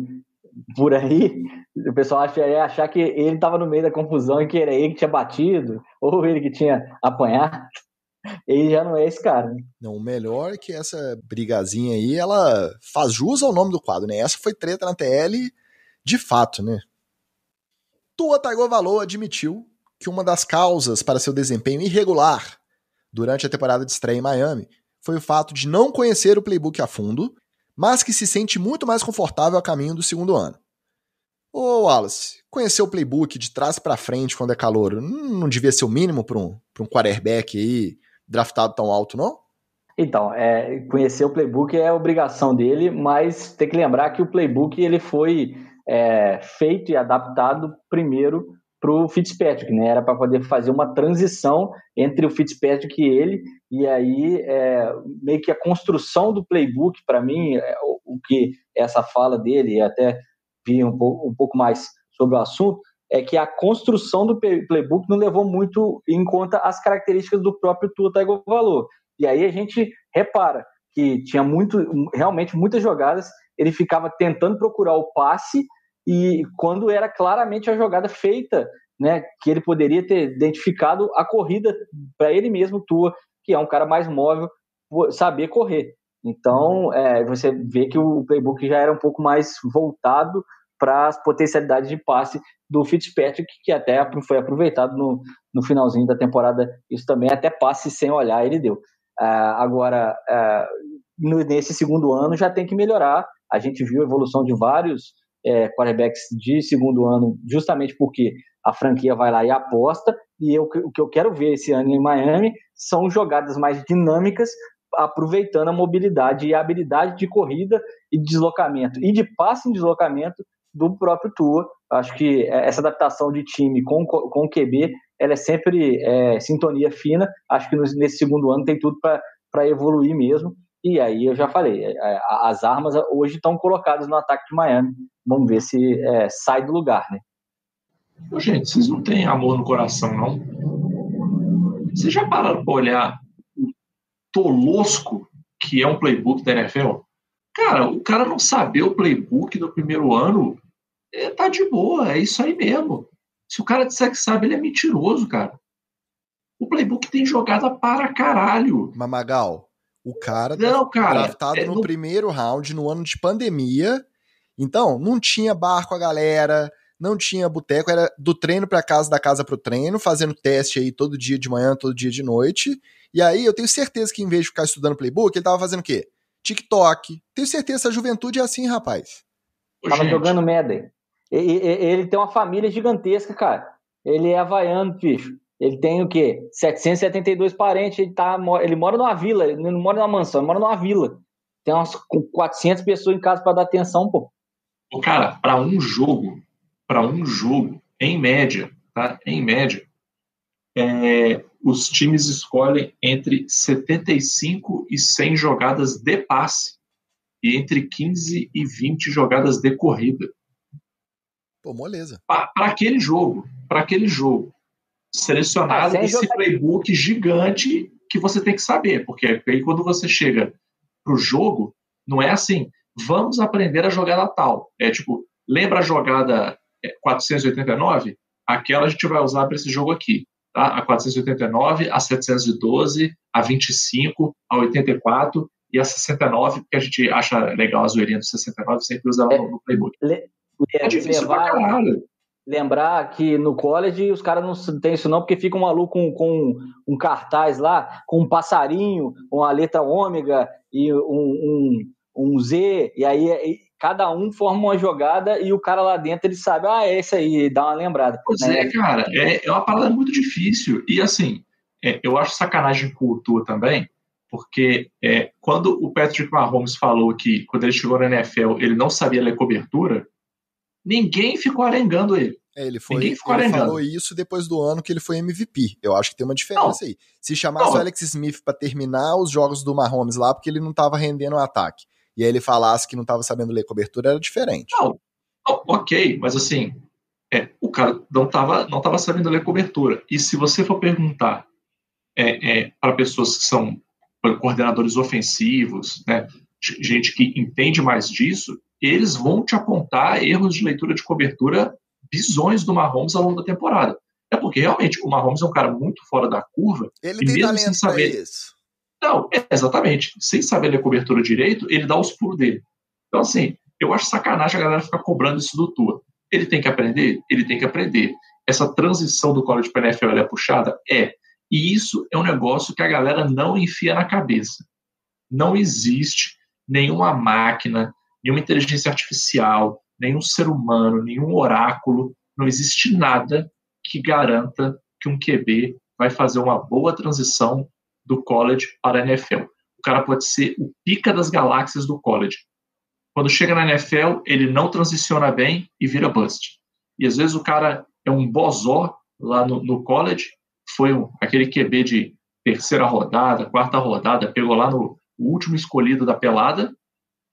por aí, o pessoal ia achar que ele estava no meio da confusão e que era ele que tinha batido, ou ele que tinha apanhado. Ele já não é esse cara, né? Não, o melhor é que essa brigazinha aí, ela faz jus ao nome do quadro, né? Essa foi treta na TL de fato, né? Tua Tagovailoa admitiu que uma das causas para seu desempenho irregular durante a temporada de estreia em Miami foi o fato de não conhecer o playbook a fundo, mas que se sente muito mais confortável a caminho do segundo ano. Ô Wallace, conhecer o playbook de trás para frente quando é calouro não devia ser o mínimo para um quarterback aí draftado tão alto, não? Então, conhecer o playbook é obrigação dele, mas tem que lembrar que o playbook ele foi feito e adaptado primeiro para o Fitzpatrick, né? Era para poder fazer uma transição entre o Fitzpatrick e ele, e aí meio que a construção do playbook, para mim, o que essa fala dele, e até vi um pouco mais sobre o assunto, é que a construção do playbook não levou muito em conta as características do próprio Tua Tagovailoa. E aí a gente repara que tinha realmente muitas jogadas, ele ficava tentando procurar o passe, e quando era claramente a jogada feita, né, que ele poderia ter identificado a corrida para ele mesmo, Tua, que é um cara mais móvel, saber correr. Então, você vê que o playbook já era um pouco mais voltado para as potencialidades de passe do Fitzpatrick, que até foi aproveitado no finalzinho da temporada. Isso também, até passe sem olhar, ele deu. Agora, nesse segundo ano já tem que melhorar. A gente viu a evolução de vários quarterbacks de segundo ano, justamente porque a franquia vai lá e aposta, e o que eu quero ver esse ano em Miami são jogadas mais dinâmicas, aproveitando a mobilidade e a habilidade de corrida e de deslocamento, e de passe em deslocamento do próprio Tua. Acho que essa adaptação de time com o QB, ela é sempre sintonia fina. Acho que nesse segundo ano tem tudo para evoluir mesmo. E aí eu já falei, as armas hoje estão colocadas no ataque de Miami. Vamos ver se sai do lugar, né? Gente, vocês não têm amor no coração, não? Vocês já pararam para olhar o Tolosco, que é um playbook da NFL? Cara, o cara não saber o playbook no primeiro ano, tá de boa, é isso aí mesmo. Se o cara disser que sabe, ele é mentiroso, cara. O playbook tem jogada para caralho. Mamagal, o cara draftado no primeiro round, no ano de pandemia, então não tinha bar com a galera, não tinha boteco, era do treino pra casa, da casa pro treino, fazendo teste aí todo dia de manhã, todo dia de noite. E aí eu tenho certeza que em vez de ficar estudando playbook, ele tava fazendo o quê? TikTok. Tenho certeza que essa juventude é assim, rapaz. Tava jogando Madden. Ele tem uma família gigantesca, cara. Ele é havaiano, bicho. Ele tem o quê? 772 parentes. Ele mora numa vila. Ele não mora numa mansão, ele mora numa vila. Tem umas 400 pessoas em casa pra dar atenção, pô. Cara, para um jogo, em média, tá? Em média, os times escolhem entre 75 e 100 jogadas de passe e entre 15 e 20 jogadas de corrida. Pô, moleza. Para aquele jogo, selecionado esse playbook gigante que você tem que saber, porque aí quando você chega pro jogo, não é assim, vamos aprender a jogada tal. É tipo, lembra a jogada 489? Aquela a gente vai usar para esse jogo aqui. Tá? A 489, a 712, a 25, a 84 e a 69, porque a gente acha legal a zoeirinha do 69, sempre usa ela no playbook. É difícil pra caralho. Lembrar que no college os caras não tem isso não, porque fica um maluco com um cartaz lá, com um passarinho, com a letra ômega e um Z, e aí cada um forma uma jogada e o cara lá dentro ele sabe, é esse aí, dá uma lembrada. Pois cara, é uma parada muito difícil. E assim, eu acho sacanagem com o Tua também, porque quando o Patrick Mahomes falou que quando ele chegou na NFL ele não sabia ler cobertura, ninguém ficou arengando ele. Ele falou isso depois do ano que ele foi MVP. Eu acho que tem uma diferença aí. Se chamasse o Alex Smith pra terminar os jogos do Mahomes lá, porque ele não tava rendendo o ataque, e aí ele falasse que não tava sabendo ler cobertura, era diferente. Não, ok, mas assim, o cara não tava sabendo ler cobertura. E se você for perguntar para pessoas que são coordenadores ofensivos, né, gente que entende mais disso, eles vão te apontar erros de leitura de cobertura bizonhos do Mahomes ao longo da temporada. É porque, realmente, o Mahomes é um cara muito fora da curva. Ele e tem mesmo talento sem saber pra isso. Não, exatamente. Sem saber ler cobertura direito, ele dá os pulos dele. Então, assim, eu acho sacanagem a galera ficar cobrando isso do Tua. Ele tem que aprender? Ele tem que aprender. Essa transição do college para a NFL é puxada? É. E isso é um negócio que a galera não enfia na cabeça. Não existe nenhuma máquina, nenhuma inteligência artificial, nenhum ser humano, nenhum oráculo, não existe nada que garanta que um QB vai fazer uma boa transição do college para a NFL. O cara pode ser o pica das galáxias do college. Quando chega na NFL, ele não transiciona bem e vira bust. E às vezes o cara é um bozó lá no college, foi aquele QB de terceira rodada, quarta rodada, pegou lá no último escolhido da pelada,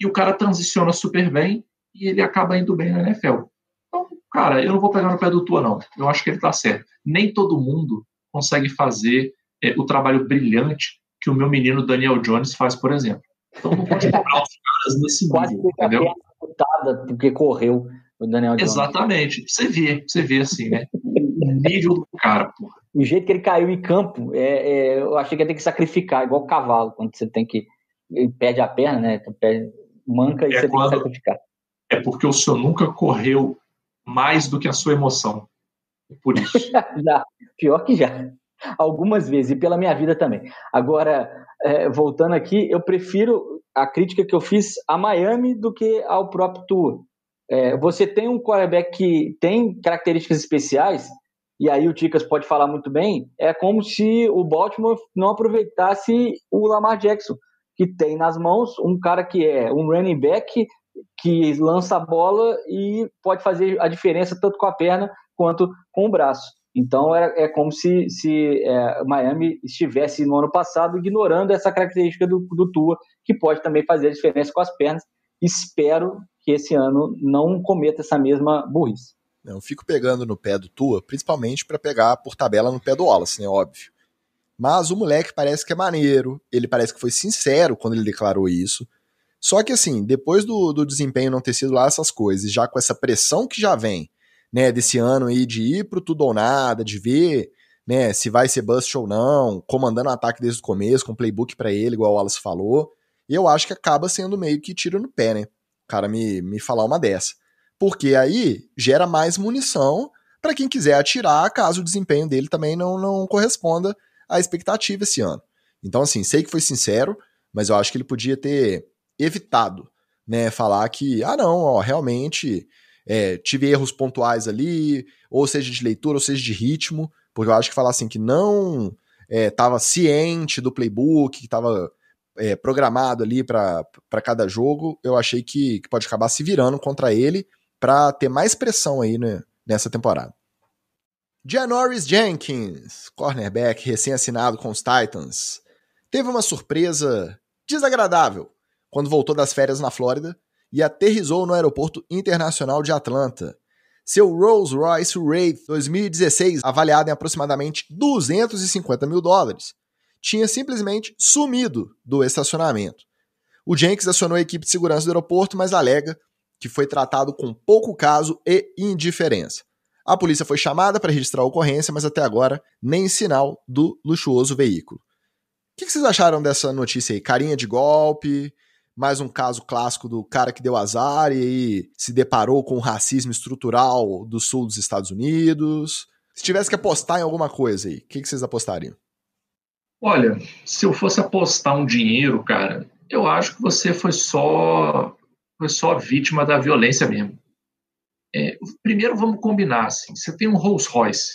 e o cara transiciona super bem e ele acaba indo bem na NFL. Então, cara, eu não vou pegar no pé do Tua, não. Eu acho que ele tá certo. Nem todo mundo consegue fazer o trabalho brilhante que o meu menino Daniel Jones faz, por exemplo. Então não pode cobrar os caras nesse nível, entendeu? Quase porque correu o Daniel Jones. Exatamente. Você vê assim, né? O nível do cara, porra. O jeito que ele caiu em campo, eu achei que ia ter que sacrificar, igual o cavalo, quando você tem que... Ele perde a perna, né? Manca e você tem que sacrificar. É porque o senhor nunca correu mais do que a sua emoção. Por isso. Já. Pior que já. Algumas vezes, e pela minha vida também. Agora, voltando aqui, eu prefiro a crítica que eu fiz a Miami do que ao próprio Tua. Você tem um quarterback que tem características especiais, e aí o Ticas pode falar muito bem, é como se o Baltimore não aproveitasse o Lamar Jackson, que tem nas mãos um cara que é um running back que lança a bola e pode fazer a diferença tanto com a perna quanto com o braço. Então é como se Miami estivesse no ano passado ignorando essa característica do Tua, que pode também fazer a diferença com as pernas. Espero que esse ano não cometa essa mesma burrice. Eu fico pegando no pé do Tua, principalmente para pegar por tabela no pé do Wallace, né, óbvio. Mas o moleque parece que é maneiro, ele parece que foi sincero quando ele declarou isso. Só que assim, depois do desempenho não ter sido lá essas coisas, já com essa pressão que já vem, né, desse ano aí de ir pro tudo ou nada, de ver, né, se vai ser bust ou não, comandando o ataque desde o começo, com playbook pra ele, igual o Wallace falou, e eu acho que acaba sendo meio que tiro no pé, né, o cara me falar uma dessa. Porque aí gera mais munição pra quem quiser atirar, caso o desempenho dele também não corresponda à expectativa esse ano. Então assim, sei que foi sincero, mas eu acho que ele podia ter evitado, né, falar que, realmente tive erros pontuais ali, ou seja de leitura, ou seja de ritmo, porque eu acho que falar assim que não estava ciente do playbook, que estava programado ali para cada jogo, eu achei que pode acabar se virando contra ele para ter mais pressão aí, né, nessa temporada. Janoris Jenkins, cornerback recém-assinado com os Titans, teve uma surpresa desagradável quando voltou das férias na Flórida e aterrissou no Aeroporto Internacional de Atlanta. Seu Rolls-Royce Wraith 2016, avaliado em aproximadamente $250 mil, tinha simplesmente sumido do estacionamento. O Jenkins acionou a equipe de segurança do aeroporto, mas alega que foi tratado com pouco caso e indiferença. A polícia foi chamada para registrar a ocorrência, mas até agora nem sinal do luxuoso veículo. O que vocês acharam dessa notícia aí? Carinha de golpe? Mais um caso clássico do cara que deu azar e aí se deparou com o racismo estrutural do sul dos Estados Unidos? Se tivesse que apostar em alguma coisa aí, o que vocês apostariam? Olha, se eu fosse apostar um dinheiro, cara, eu acho que você foi só vítima da violência mesmo. Primeiro vamos combinar, assim, você tem um Rolls Royce.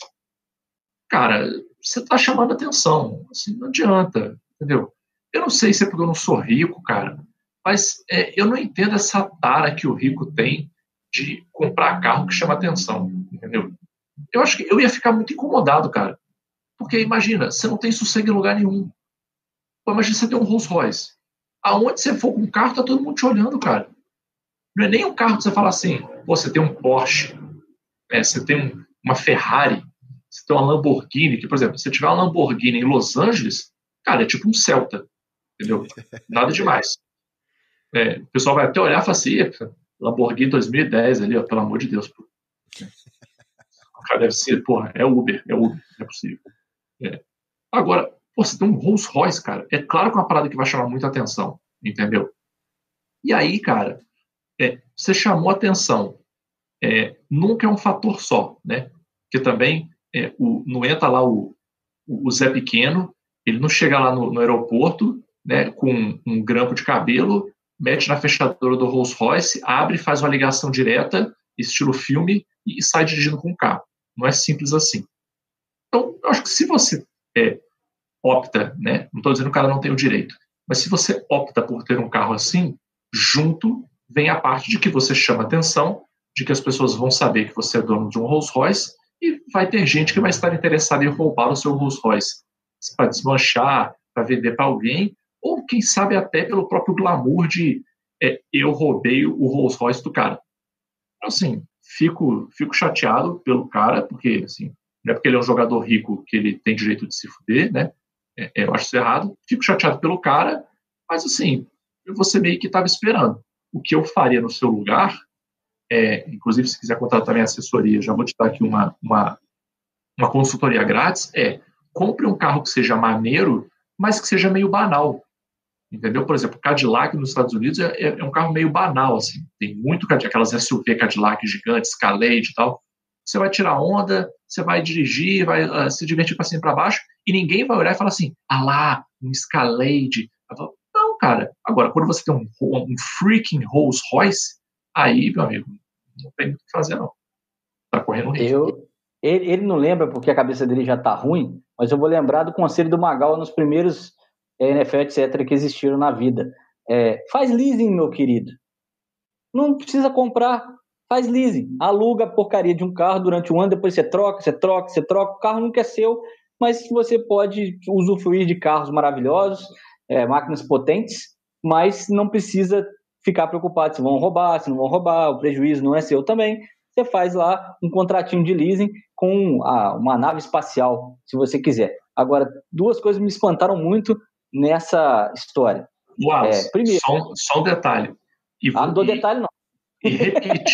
Cara, você tá chamando atenção, assim, não adianta, entendeu? Eu não sei se é porque eu não sou rico, cara, mas eu não entendo essa tara que o rico tem de comprar carro que chama atenção, entendeu? Eu acho que eu ia ficar muito incomodado, cara. Porque imagina, você não tem sossego em lugar nenhum. Pô, imagina você ter um Rolls Royce. Aonde você for com o carro, tá todo mundo te olhando, cara. Não é nem um carro que você fala assim, pô, você tem um Porsche, você tem uma Ferrari, você tem uma Lamborghini, que, por exemplo, se você tiver uma Lamborghini em Los Angeles, cara, é tipo um Celta, entendeu? Nada demais. O pessoal vai até olhar e falar assim, Lamborghini 2010 ali, ó, pelo amor de Deus. Pô. O cara deve ser, porra, é Uber, não é possível. Agora, pô, você tem um Rolls Royce, cara, é claro que é uma parada que vai chamar muita atenção, entendeu? E aí, cara, você chamou atenção. Nunca é um fator só, né? Porque também não entra lá o Zé Pequeno, ele não chega lá no aeroporto, né, com um grampo de cabelo, mete na fechadura do Rolls Royce, abre, faz uma ligação direta, estilo filme, e sai dirigindo com o carro. Não é simples assim. Então, eu acho que se você opta, né, não estou dizendo que o cara não tem o direito, mas se você opta por ter um carro assim, junto vem a parte de que você chama atenção, de que as pessoas vão saber que você é dono de um Rolls Royce, e vai ter gente que vai estar interessada em roubar o seu Rolls Royce para desmanchar, para vender para alguém, ou quem sabe até pelo próprio glamour de eu roubei o Rolls Royce do cara. Então, assim, fico chateado pelo cara, porque assim, não é porque ele é um jogador rico que ele tem direito de se fuder, né? Eu acho isso errado. Fico chateado pelo cara, mas assim, você meio que estava esperando. O que eu faria no seu lugar, inclusive se quiser contratar também assessoria, já vou te dar aqui uma consultoria grátis, compre um carro que seja maneiro, mas que seja meio banal. Entendeu? Por exemplo, Cadillac nos Estados Unidos é um carro meio banal, assim. Tem muito aquelas SUV Cadillac gigantes, Escalade e tal. Você vai tirar onda, você vai dirigir, vai se divertir para cima e para baixo, e ninguém vai olhar e falar assim, lá, um Escalade. Não, cara. Agora, quando você tem um freaking Rolls Royce, aí, meu amigo, não tem muito o que fazer, não. Tá correndo risco. Ele não lembra porque a cabeça dele já tá ruim, mas eu vou lembrar do conselho do Magal nos primeiros NFL, etc., que existiram na vida. Faz leasing, meu querido. Não precisa comprar. Faz leasing. Aluga a porcaria de um carro durante um ano, depois você troca. O carro nunca é seu, mas você pode usufruir de carros maravilhosos, máquinas potentes, mas não precisa ficar preocupado se vão roubar, se não vão roubar, o prejuízo não é seu também. Você faz lá um contratinho de leasing com uma nave espacial, se você quiser. Agora, duas coisas me espantaram muito nessa história. Primeiro, só um detalhe. Não dou detalhe, não. E repetindo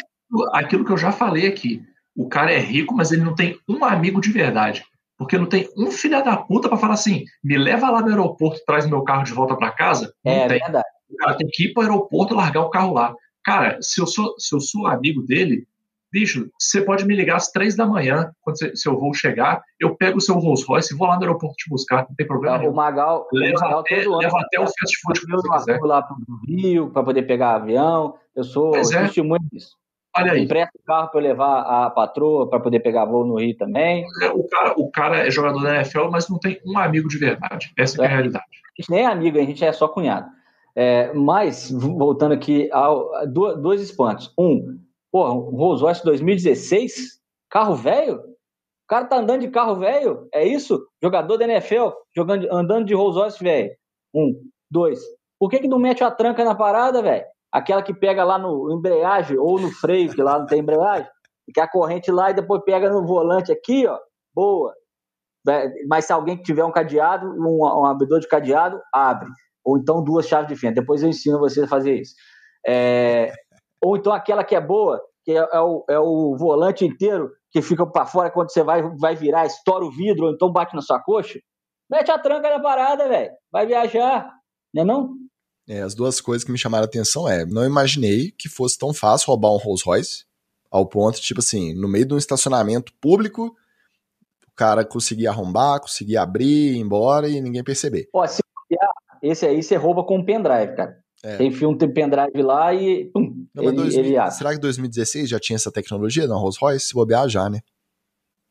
aquilo que eu já falei aqui. O cara é rico, mas ele não tem um amigo de verdade. Porque não tem um filho da puta para falar assim, me leva lá no aeroporto, traz meu carro de volta para casa. Não tem. Verdade. O cara tem que ir para o aeroporto e largar o carro lá. Cara, se eu sou amigo dele, bicho, você pode me ligar às 3 da manhã, quando seu voo chegar, eu pego o seu Rolls Royce e vou lá no aeroporto te buscar, não tem problema nenhum. O Magal leva até o fast food que você quiser. Eu lá para o Rio para poder pegar avião, eu sou testemunha disso. Olha aí. Empresta o carro para eu levar a patroa para poder pegar voo no Rio também. O cara é jogador da NFL, mas não tem um amigo de verdade. Essa é a realidade. A gente nem é amigo, a gente é só cunhado. Mas, voltando aqui, dois espantos. Um Rolls Royce 2016, carro velho? O cara tá andando de carro velho? É isso? Jogador da NFL, andando de Rolls Royce velho. 2. Por que não mete a tranca na parada, velho? Aquela que pega lá no embreagem ou no freio, que lá não tem embreagem, que a corrente lá e depois pega no volante aqui, ó. Boa. Mas se alguém tiver um cadeado, um abridor de cadeado, abre. Ou então 2 chaves de fenda. Depois eu ensino você a fazer isso. Ou então aquela que é boa, que é o volante inteiro, que fica para fora quando você vai virar, estoura o vidro, ou então bate na sua coxa. Mete a tranca na parada, velho. Vai viajar. Não é não? As duas coisas que me chamaram a atenção não imaginei que fosse tão fácil roubar um Rolls Royce, ao ponto, tipo assim, no meio de um estacionamento público, o cara conseguia arrombar, conseguia abrir, ir embora e ninguém perceber. Se esse aí você rouba com um pendrive, cara. Tem filme, tem pendrive lá e pum, ele abre. Será que em 2016 já tinha essa tecnologia na Rolls Royce? Se bobear já, né?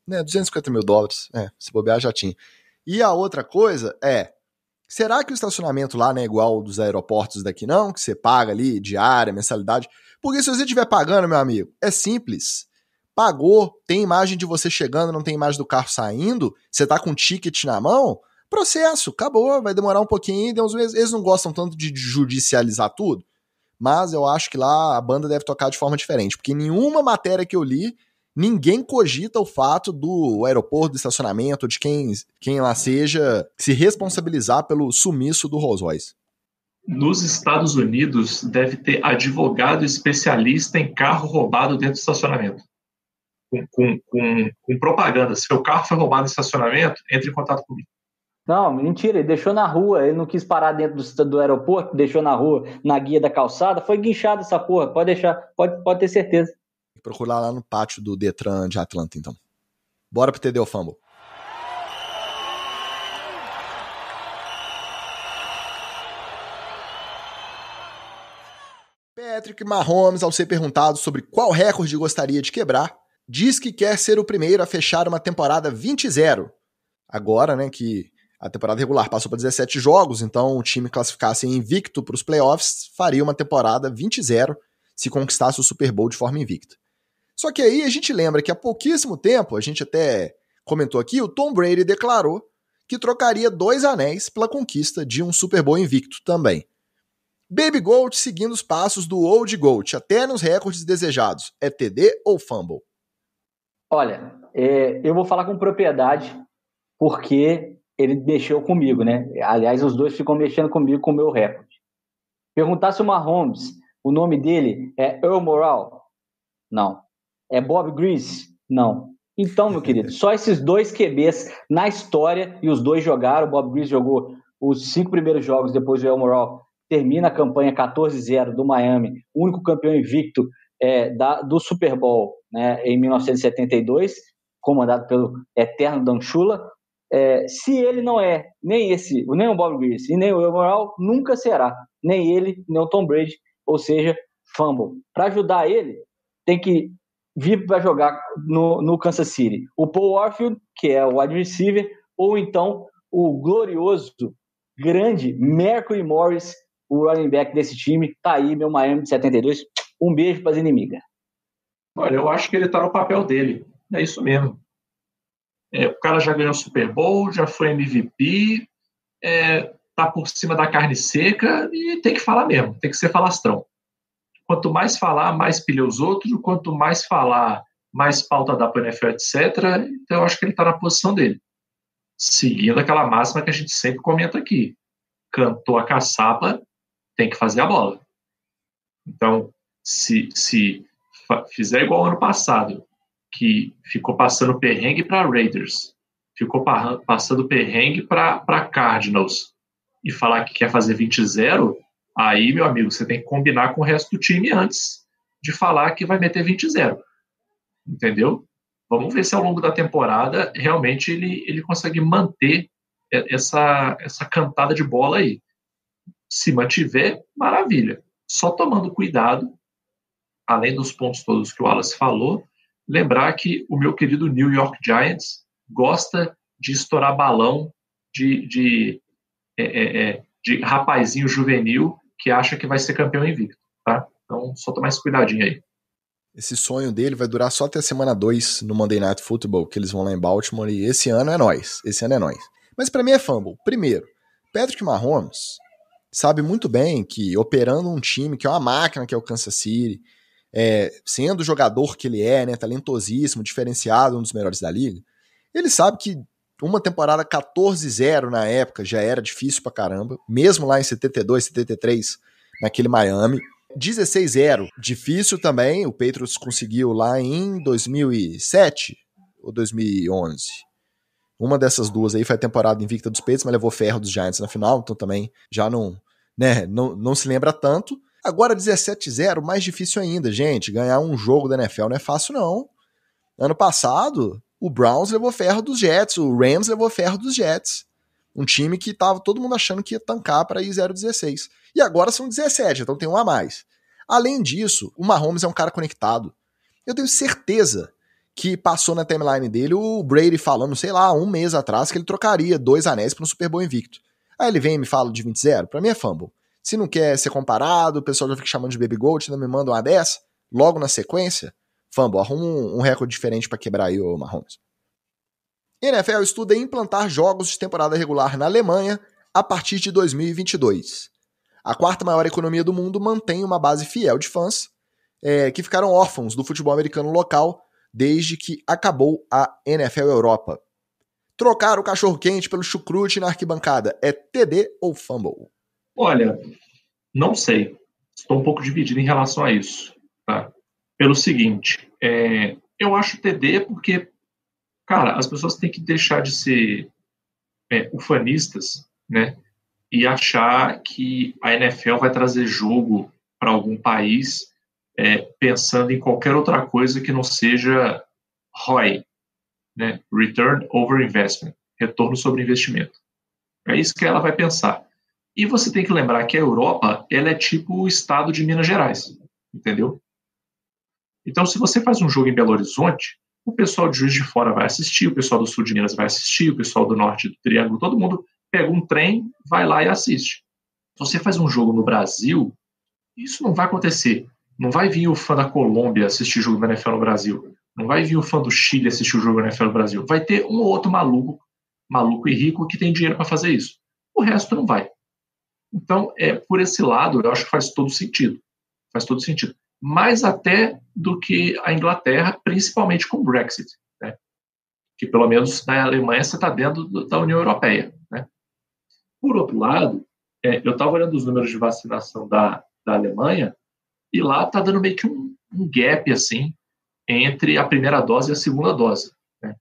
$250 mil, se bobear já tinha. E a outra coisa será que o estacionamento lá não é igual ao dos aeroportos daqui não? Que você paga ali, diária, mensalidade? Porque se você estiver pagando, meu amigo, é simples. Pagou, tem imagem de você chegando, não tem imagem do carro saindo, você tá com um ticket na mão, processo, acabou, vai demorar um pouquinho, deu uns meses. Eles não gostam tanto de judicializar tudo, mas eu acho que lá a banda deve tocar de forma diferente, porque em nenhuma matéria que eu li, ninguém cogita o fato do aeroporto, do estacionamento, de quem lá seja, se responsabilizar pelo sumiço do Rolls Royce. Nos Estados Unidos, deve ter advogado especialista em carro roubado dentro do estacionamento. Com propaganda. Se o carro foi roubado no estacionamento, entre em contato comigo. Não, mentira, ele deixou na rua, ele não quis parar dentro do aeroporto, deixou na rua, na guia da calçada, foi guinchado essa porra, pode deixar, pode ter certeza. Procurar lá no pátio do Detran de Atlanta, então. Bora pro TD ou Fumble. Patrick Mahomes, ao ser perguntado sobre qual recorde gostaria de quebrar, diz que quer ser o primeiro a fechar uma temporada 20-0. Agora, né, que a temporada regular passou para 17 jogos, então o time classificasse invicto para os playoffs, faria uma temporada 20-0 se conquistasse o Super Bowl de forma invicta. Só que aí a gente lembra que há pouquíssimo tempo, a gente até comentou aqui, o Tom Brady declarou que trocaria 2 anéis pela conquista de um Super Bowl invicto também. Baby Goat seguindo os passos do Old Goat, até nos recordes desejados. É TD ou Fumble? Olha, eu vou falar com propriedade, porque ele mexeu comigo, né? Aliás, os dois ficam mexendo comigo com o meu recorde. Perguntar se o Mahomes, o nome dele é Earl Morrall? Não. É Bob Grease? Não. Então, meu querido, só esses 2 QBs na história, e os 2 jogaram. O Bob Grease jogou os 5 primeiros jogos, depois o Earl Morrall termina a campanha 14-0 do Miami, único campeão invicto do Super Bowl, né, em 1972, comandado pelo eterno Dan Shula. Se ele não é nem o Bob Grease e nem o Earl Morrall, nunca será. Nem ele, nem o Tom Brady, ou seja, fumble. Para ajudar ele, tem que vir para jogar no Kansas City o Paul Warfield, que é o wide receiver, ou então o glorioso, grande Mercury Morris, o running back desse time. Tá aí, meu Miami de 72. Um beijo para as inimigas. Olha, eu acho que ele tá no papel dele. É isso mesmo. O cara já ganhou o Super Bowl, já foi MVP, tá por cima da carne seca e tem que falar mesmo, tem que ser falastrão. Quanto mais falar, mais pilha os outros, quanto mais falar, mais pauta dá para o NFL, etc. Então eu acho que ele tá na posição dele. Seguindo aquela máxima que a gente sempre comenta aqui. Cantou a caçapa, tem que fazer a bola. Então, se fizer igual ano passado, que ficou passando perrengue para Raiders, ficou passando perrengue para Cardinals, e falar que quer fazer 20-0, aí, meu amigo, você tem que combinar com o resto do time antes de falar que vai meter 20-0. Entendeu? Vamos ver se ao longo da temporada realmente ele consegue manter essa cantada de bola aí. Se mantiver, maravilha. Só tomando cuidado, além dos pontos todos que o Wallace falou, lembrar que o meu querido New York Giants gosta de estourar balão de rapazinho juvenil que acha que vai ser campeão invicto, tá? Então, só tomar esse cuidadinho aí. Esse sonho dele vai durar só até a semana 2 no Monday Night Football, que eles vão lá em Baltimore, e esse ano é nóis. Mas pra mim é fumble. Primeiro, Patrick Mahomes sabe muito bem que operando um time que é uma máquina, que é o Kansas City, sendo o jogador que ele é, né, talentosíssimo, diferenciado, um dos melhores da liga, ele sabe que uma temporada 14-0 na época já era difícil pra caramba, mesmo lá em 72, 73, naquele Miami. 16-0, difícil também, o Patriots conseguiu lá em 2007 ou 2011. Uma dessas duas aí foi a temporada invicta dos Patriots, mas levou ferro dos Giants na final, então também já não se lembra tanto. Agora 17-0, mais difícil ainda, gente. Ganhar um jogo da NFL não é fácil, não. Ano passado, o Browns levou ferro dos Jets, o Rams levou ferro dos Jets. Um time que tava todo mundo achando que ia tancar para ir 0-16. E agora são 17, então tem um a mais. Além disso, o Mahomes é um cara conectado. Eu tenho certeza que passou na timeline dele o Brady falando, sei lá, um mês atrás, que ele trocaria 2 anéis para um Super Bowl invicto. Aí ele vem e me fala de 20-0, pra mim é fumble. Se não quer ser comparado, o pessoal já fica chamando de Baby Goat, ainda me manda uma dessa, logo na sequência, fumble, arruma um recorde diferente para quebrar aí o Mahomes. NFL estuda implantar jogos de temporada regular na Alemanha a partir de 2022. A quarta maior economia do mundo mantém uma base fiel de fãs que ficaram órfãos do futebol americano local desde que acabou a NFL Europa. Trocar o cachorro-quente pelo chucrute na arquibancada é TD ou fumble? Olha, Não sei. Estou um pouco dividido em relação a isso. Tá? Pelo seguinte, eu acho TD porque, cara, as pessoas têm que deixar de ser ufanistas, né? E achar que a NFL vai trazer jogo para algum país pensando em qualquer outra coisa que não seja ROI, né? Return over Investment, retorno sobre investimento. É isso que ela vai pensar. E você tem que lembrar que a Europa, ela é tipo o estado de Minas Gerais, entendeu? Então, se você faz um jogo em Belo Horizonte, o pessoal de Juiz de Fora vai assistir, o pessoal do sul de Minas vai assistir, o pessoal do norte do Triângulo, todo mundo pega um trem, vai lá e assiste. Se você faz um jogo no Brasil, isso não vai acontecer. Não vai vir o fã da Colômbia assistir o jogo da NFL no Brasil. Não vai vir o fã do Chile assistir o jogo da NFL no Brasil. Vai ter um ou outro maluco e rico que tem dinheiro para fazer isso. O resto não vai. Então, por esse lado, eu acho que faz todo sentido. Faz todo sentido. Mais até do que a Inglaterra, principalmente com o Brexit. Né? Que pelo menos na Alemanha você está dentro da União Europeia. Né? Por outro lado, eu estava olhando os números de vacinação da Alemanha e lá está dando meio que um gap assim, entre a primeira dose e a segunda dose. Né?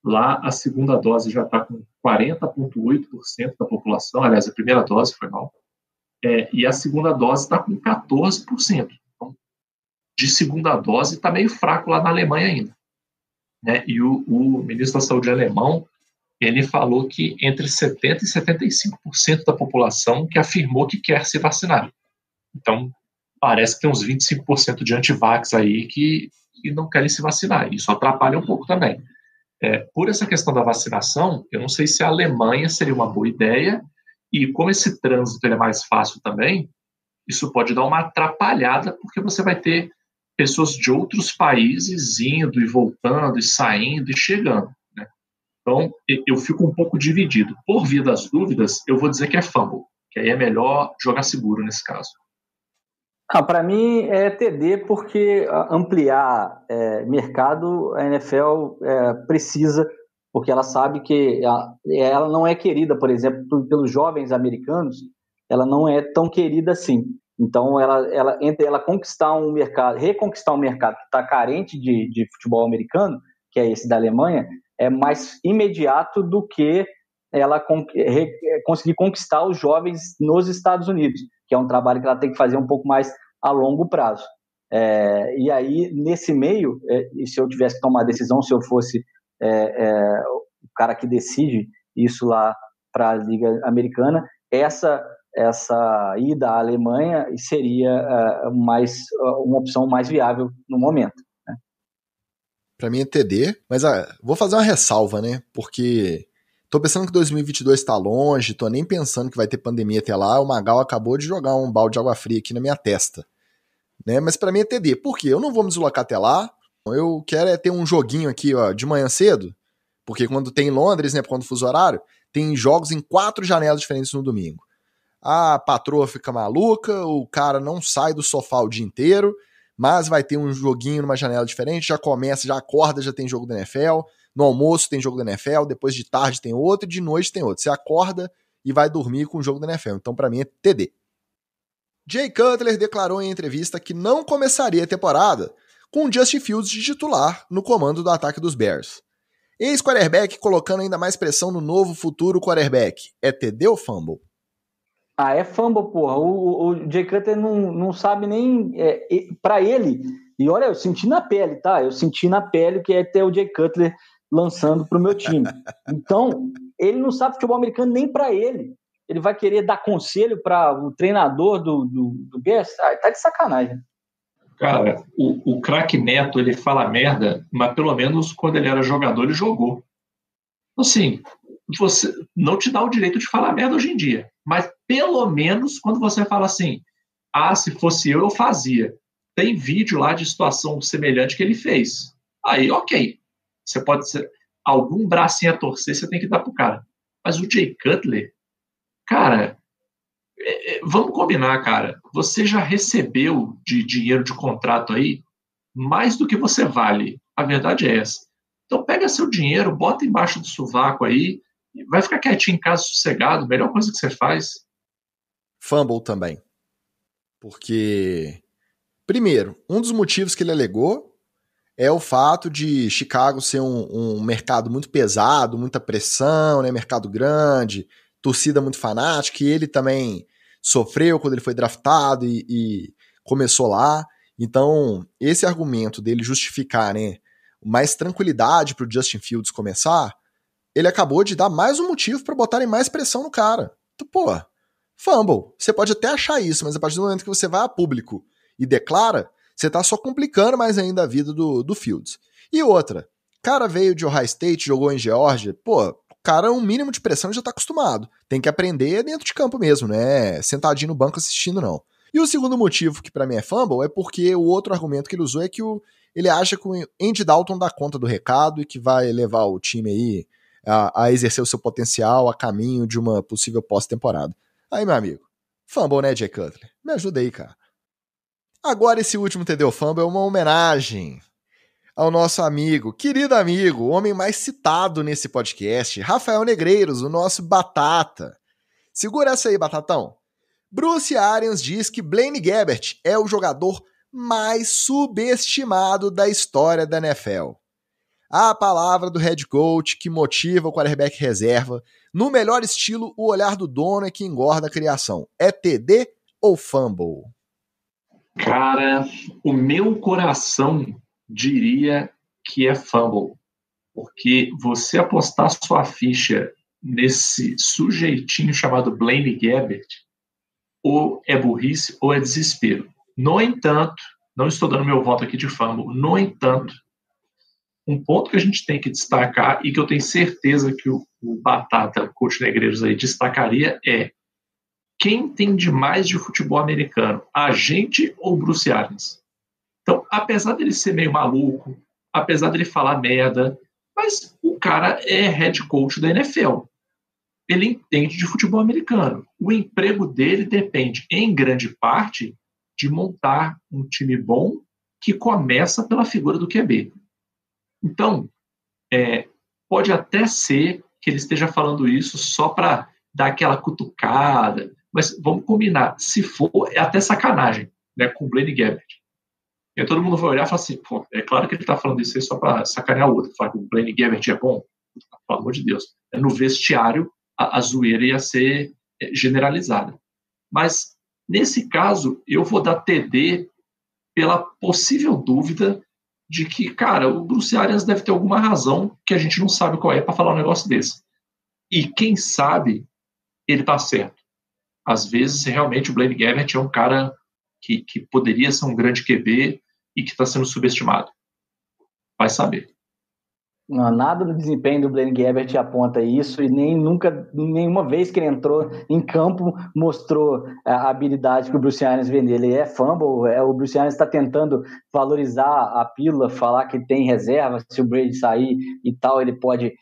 Lá a segunda dose já está com 40,8% da população, aliás, a primeira dose foi mal, e a segunda dose está com 14%. Então, de segunda dose está meio fraco lá na Alemanha ainda. Né? E o ministro da Saúde alemão, ele falou que entre 70% e 75% da população que afirmou que quer se vacinar. Então, parece que tem uns 25% de antivax aí que não querem se vacinar. Isso atrapalha um pouco também. Por essa questão da vacinação, eu não sei se a Alemanha seria uma boa ideia, e como esse trânsito é mais fácil também, isso pode dar uma atrapalhada, porque você vai ter pessoas de outros países indo e voltando, e saindo e chegando. Né? Então, eu fico um pouco dividido. Por via das dúvidas, eu vou dizer que é fumble, que aí é melhor jogar seguro nesse caso. Para mim é TD, porque ampliar mercado a NFL precisa, porque ela sabe que ela não é querida, por exemplo, pelos jovens americanos, ela não é tão querida assim. Então, entre ela conquistar um mercado, reconquistar um mercado que está carente de futebol americano, que é esse da Alemanha, é mais imediato do que ela conseguir conquistar os jovens nos Estados Unidos, que é um trabalho que ela tem que fazer um pouco mais a longo prazo. E aí, nesse meio, se eu tivesse que tomar a decisão, se eu fosse o cara que decide isso lá para a Liga Americana, essa ida à Alemanha seria uma opção mais viável no momento. Né? Para mim é TD, mas vou fazer uma ressalva, né? Porque tô pensando que 2022 tá longe, tô nem pensando que vai ter pandemia até lá. O Magal acabou de jogar um balde de água fria aqui na minha testa. Né? Mas para mim é TD. Por quê? Eu não vou me deslocar até lá. Eu quero ter um joguinho aqui de manhã cedo, porque quando tem em Londres, né, por conta do fuso horário, tem jogos em 4 janelas diferentes no domingo. A patroa fica maluca, o cara não sai do sofá o dia inteiro, mas vai ter um joguinho numa janela diferente, já começa, já acorda, já tem jogo da NFL, no almoço tem jogo da NFL, depois de tarde tem outro, de noite tem outro. Você acorda e vai dormir com o jogo da NFL. Então, pra mim, é TD. Jay Cutler declarou em entrevista que não começaria a temporada com Justin Fields de titular no comando do ataque dos Bears. Ex-quarterback colocando ainda mais pressão no novo futuro quarterback. É TD ou fumble? É fumble, porra. O Jay Cutler não sabe nem... pra ele... E olha, eu senti na pele, tá? Eu senti na pele que é ter o Jay Cutler lançando pro meu time. Então, ele não sabe futebol americano nem pra ele. Ele vai querer dar conselho para o treinador do Bears? Tá de sacanagem. Cara, o craque Neto, ele fala merda, mas pelo menos quando ele era jogador, ele jogou. Assim, você não te dá o direito de falar merda hoje em dia, mas pelo menos quando você fala assim, se fosse eu fazia. Tem vídeo lá de situação semelhante que ele fez. Aí, ok. Você pode ser... Algum bracinho a torcer, você tem que dar pro cara. Mas o Jay Cutler, cara, vamos combinar, cara. Você já recebeu de dinheiro de contrato aí mais do que você vale. A verdade é essa. Então pega seu dinheiro, bota embaixo do sovaco aí, vai ficar quietinho em casa, sossegado, melhor coisa que você faz. Fumble também. Porque, primeiro, um dos motivos que ele alegou é o fato de Chicago ser um mercado muito pesado, muita pressão, né? Mercado grande, torcida muito fanática, e ele também sofreu quando ele foi draftado e começou lá. Então, esse argumento dele justificar, né, mais tranquilidade para o Justin Fields começar, ele acabou de dar mais um motivo para botarem mais pressão no cara. Então, pô, fumble, você pode até achar isso, mas a partir do momento que você vai a público e declara, você tá só complicando mais ainda a vida do Fields. E outra, cara veio de Ohio State, jogou em Geórgia, pô, o cara, um mínimo de pressão já tá acostumado. Tem que aprender dentro de campo mesmo, né? Sentadinho no banco assistindo, não. E o segundo motivo, que pra mim é fumble, é porque o outro argumento que ele usou é que ele acha que o Andy Dalton dá conta do recado e que vai levar o time aí a exercer o seu potencial a caminho de uma possível pós-temporada. Aí, meu amigo, fumble, né, Jay Cutler? Me ajuda aí, cara. Agora esse último TD Fumble é uma homenagem ao nosso amigo, querido amigo, o homem mais citado nesse podcast, Rafael Negreiros, o nosso Batata. Segura essa aí, Batatão. Bruce Arians diz que Blaine Gabbert é o jogador mais subestimado da história da NFL. A palavra do head coach que motiva o quarterback reserva, no melhor estilo, o olhar do dono é que engorda a criação. É TD ou fumble? Cara, o meu coração diria que é fumble, porque você apostar sua ficha nesse sujeitinho chamado Blaine Gabbert, ou é burrice ou é desespero. No entanto, não estou dando meu voto aqui de fumble, no entanto, um ponto que a gente tem que destacar e que eu tenho certeza que o Batata, o coach Negreiros aí, destacaria é quem entende mais de futebol americano, a gente ou o Bruce Arians? Então, apesar dele ser meio maluco, apesar dele falar merda, mas o cara é head coach da NFL. Ele entende de futebol americano. O emprego dele depende, em grande parte, de montar um time bom que começa pela figura do QB. Então, pode até ser que ele esteja falando isso só para dar aquela cutucada, mas vamos combinar, se for, é até sacanagem, né, com o Blaine Gabbert. E aí todo mundo vai olhar e falar assim, pô, é claro que ele está falando isso aí só para sacanear o outro, falar que o Blaine Gabbert é bom, pelo amor de Deus. No vestiário, a zoeira ia ser generalizada. Mas, nesse caso, eu vou dar TD pela possível dúvida de que, cara, o Bruce Arians deve ter alguma razão que a gente não sabe qual é para falar um negócio desse. E quem sabe, ele tá certo. Às vezes, realmente, o Blaine Gabbert é um cara que poderia ser um grande QB e que está sendo subestimado. Vai saber. Não, nada no desempenho do Blaine Gabbert aponta isso, e nenhuma vez que ele entrou em campo mostrou a habilidade que o Bruce Arians vê nele. É fumble, o Bruce Arians está tentando valorizar a pílula, falar que tem reserva, se o Brady sair e tal, ele pode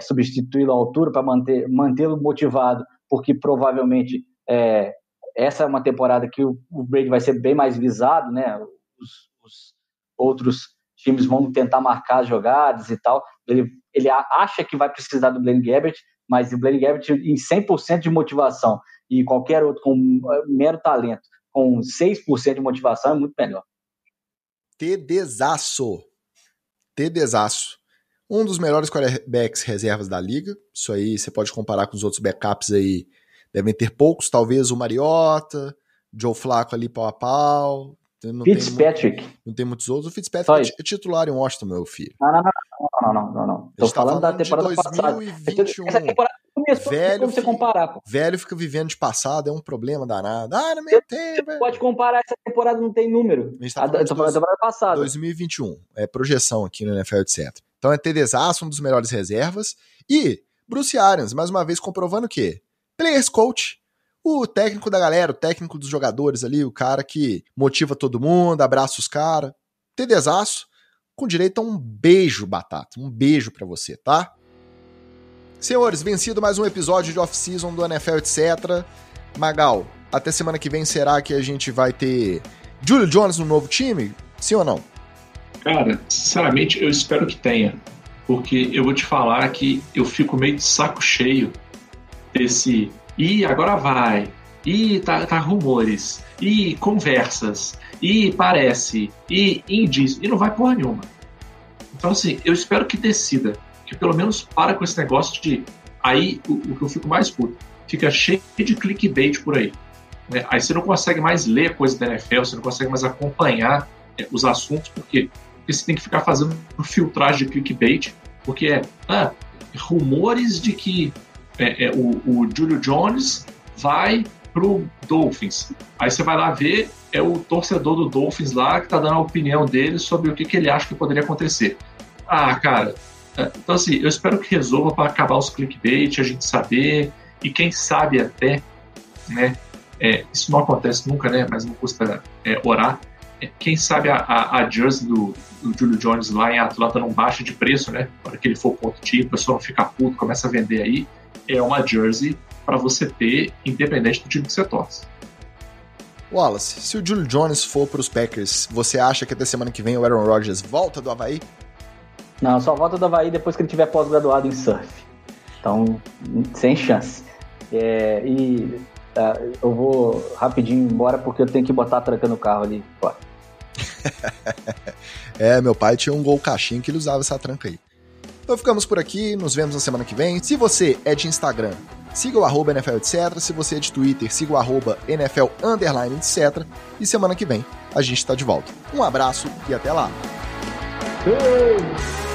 substituí-lo à altura para mantê-lo motivado, porque provavelmente essa é uma temporada que o Brady vai ser bem mais visado, né? Os outros times vão tentar marcar as jogadas e tal. Ele acha que vai precisar do Blaine Gabbert, mas o Blaine Gabbert em 100% de motivação e qualquer outro com mero talento, com 6% de motivação, é muito melhor. TDzaço. Um dos melhores quarterbacks reservas da liga. Isso aí você pode comparar com os outros backups aí. Devem ter poucos, talvez o Mariota, Joe Flacco ali pau a pau. Fitzpatrick. Não tem muitos outros. O Fitzpatrick é titular em Washington, meu filho. Não. Tô falando da temporada passada. Essa temporada começou, velho, como você comparar. Velho fica vivendo de passado, é um problema danado. No meu tempo. Você pode comparar, essa temporada não tem número. A gente tá falando da temporada passada. 2021. É projeção aqui no NFL, etc. Então é TDzaço, um dos melhores reservas. E Bruce Arians, mais uma vez comprovando o quê? Players coach. O técnico da galera, o técnico dos jogadores ali, o cara que motiva todo mundo, abraça os caras. TDzaço, com direito a um beijo, Batata. Um beijo pra você, tá? Senhores, vencido mais um episódio de off-season do NFL, etc. Magal, até semana que vem será que a gente vai ter Julio Jones no novo time? Sim ou não? Cara, sinceramente, eu espero que tenha. Porque eu vou te falar que eu fico meio de saco cheio desse... Ih, agora vai. Ih, tá rumores. e conversas, e parece, e indício, e não vai porra nenhuma. Então, assim, eu espero que decida, que pelo menos para com esse negócio de... Aí, o que eu fico mais puto, fica cheio de clickbait por aí. Né? Aí você não consegue mais ler coisa da NFL, você não consegue mais acompanhar os assuntos, porque você tem que ficar fazendo filtragem de clickbait, porque rumores de que o Julio Jones vai pro Dolphins. Aí você vai lá ver, é o torcedor do Dolphins lá que tá dando a opinião dele sobre o que ele acha que poderia acontecer. Cara, então assim, eu espero que resolva para acabar os clickbait, a gente saber, e quem sabe até, né, isso não acontece nunca, né, mas não custa orar, quem sabe a jersey do Julio Jones lá em Atlanta não baixa de preço, né, para que ele for pro outro time, o pessoal não fica puto, começa a vender aí, é uma jersey para você ter, independente do time que você torce. Wallace, se o Julio Jones for para os Packers, você acha que até semana que vem o Aaron Rodgers volta do Havaí? Não, só volta do Havaí depois que ele tiver pós-graduado em surf. Então, sem chance. Eu vou rapidinho embora porque eu tenho que botar a tranca no carro ali fora. Meu pai tinha um Gol Caixinha que ele usava essa tranca aí. Então ficamos por aqui, nos vemos na semana que vem. Se você é de Instagram, siga o @NFL etc. Se você é de Twitter, siga o @NFL_etc. E semana que vem a gente tá de volta. Um abraço e até lá. Hey!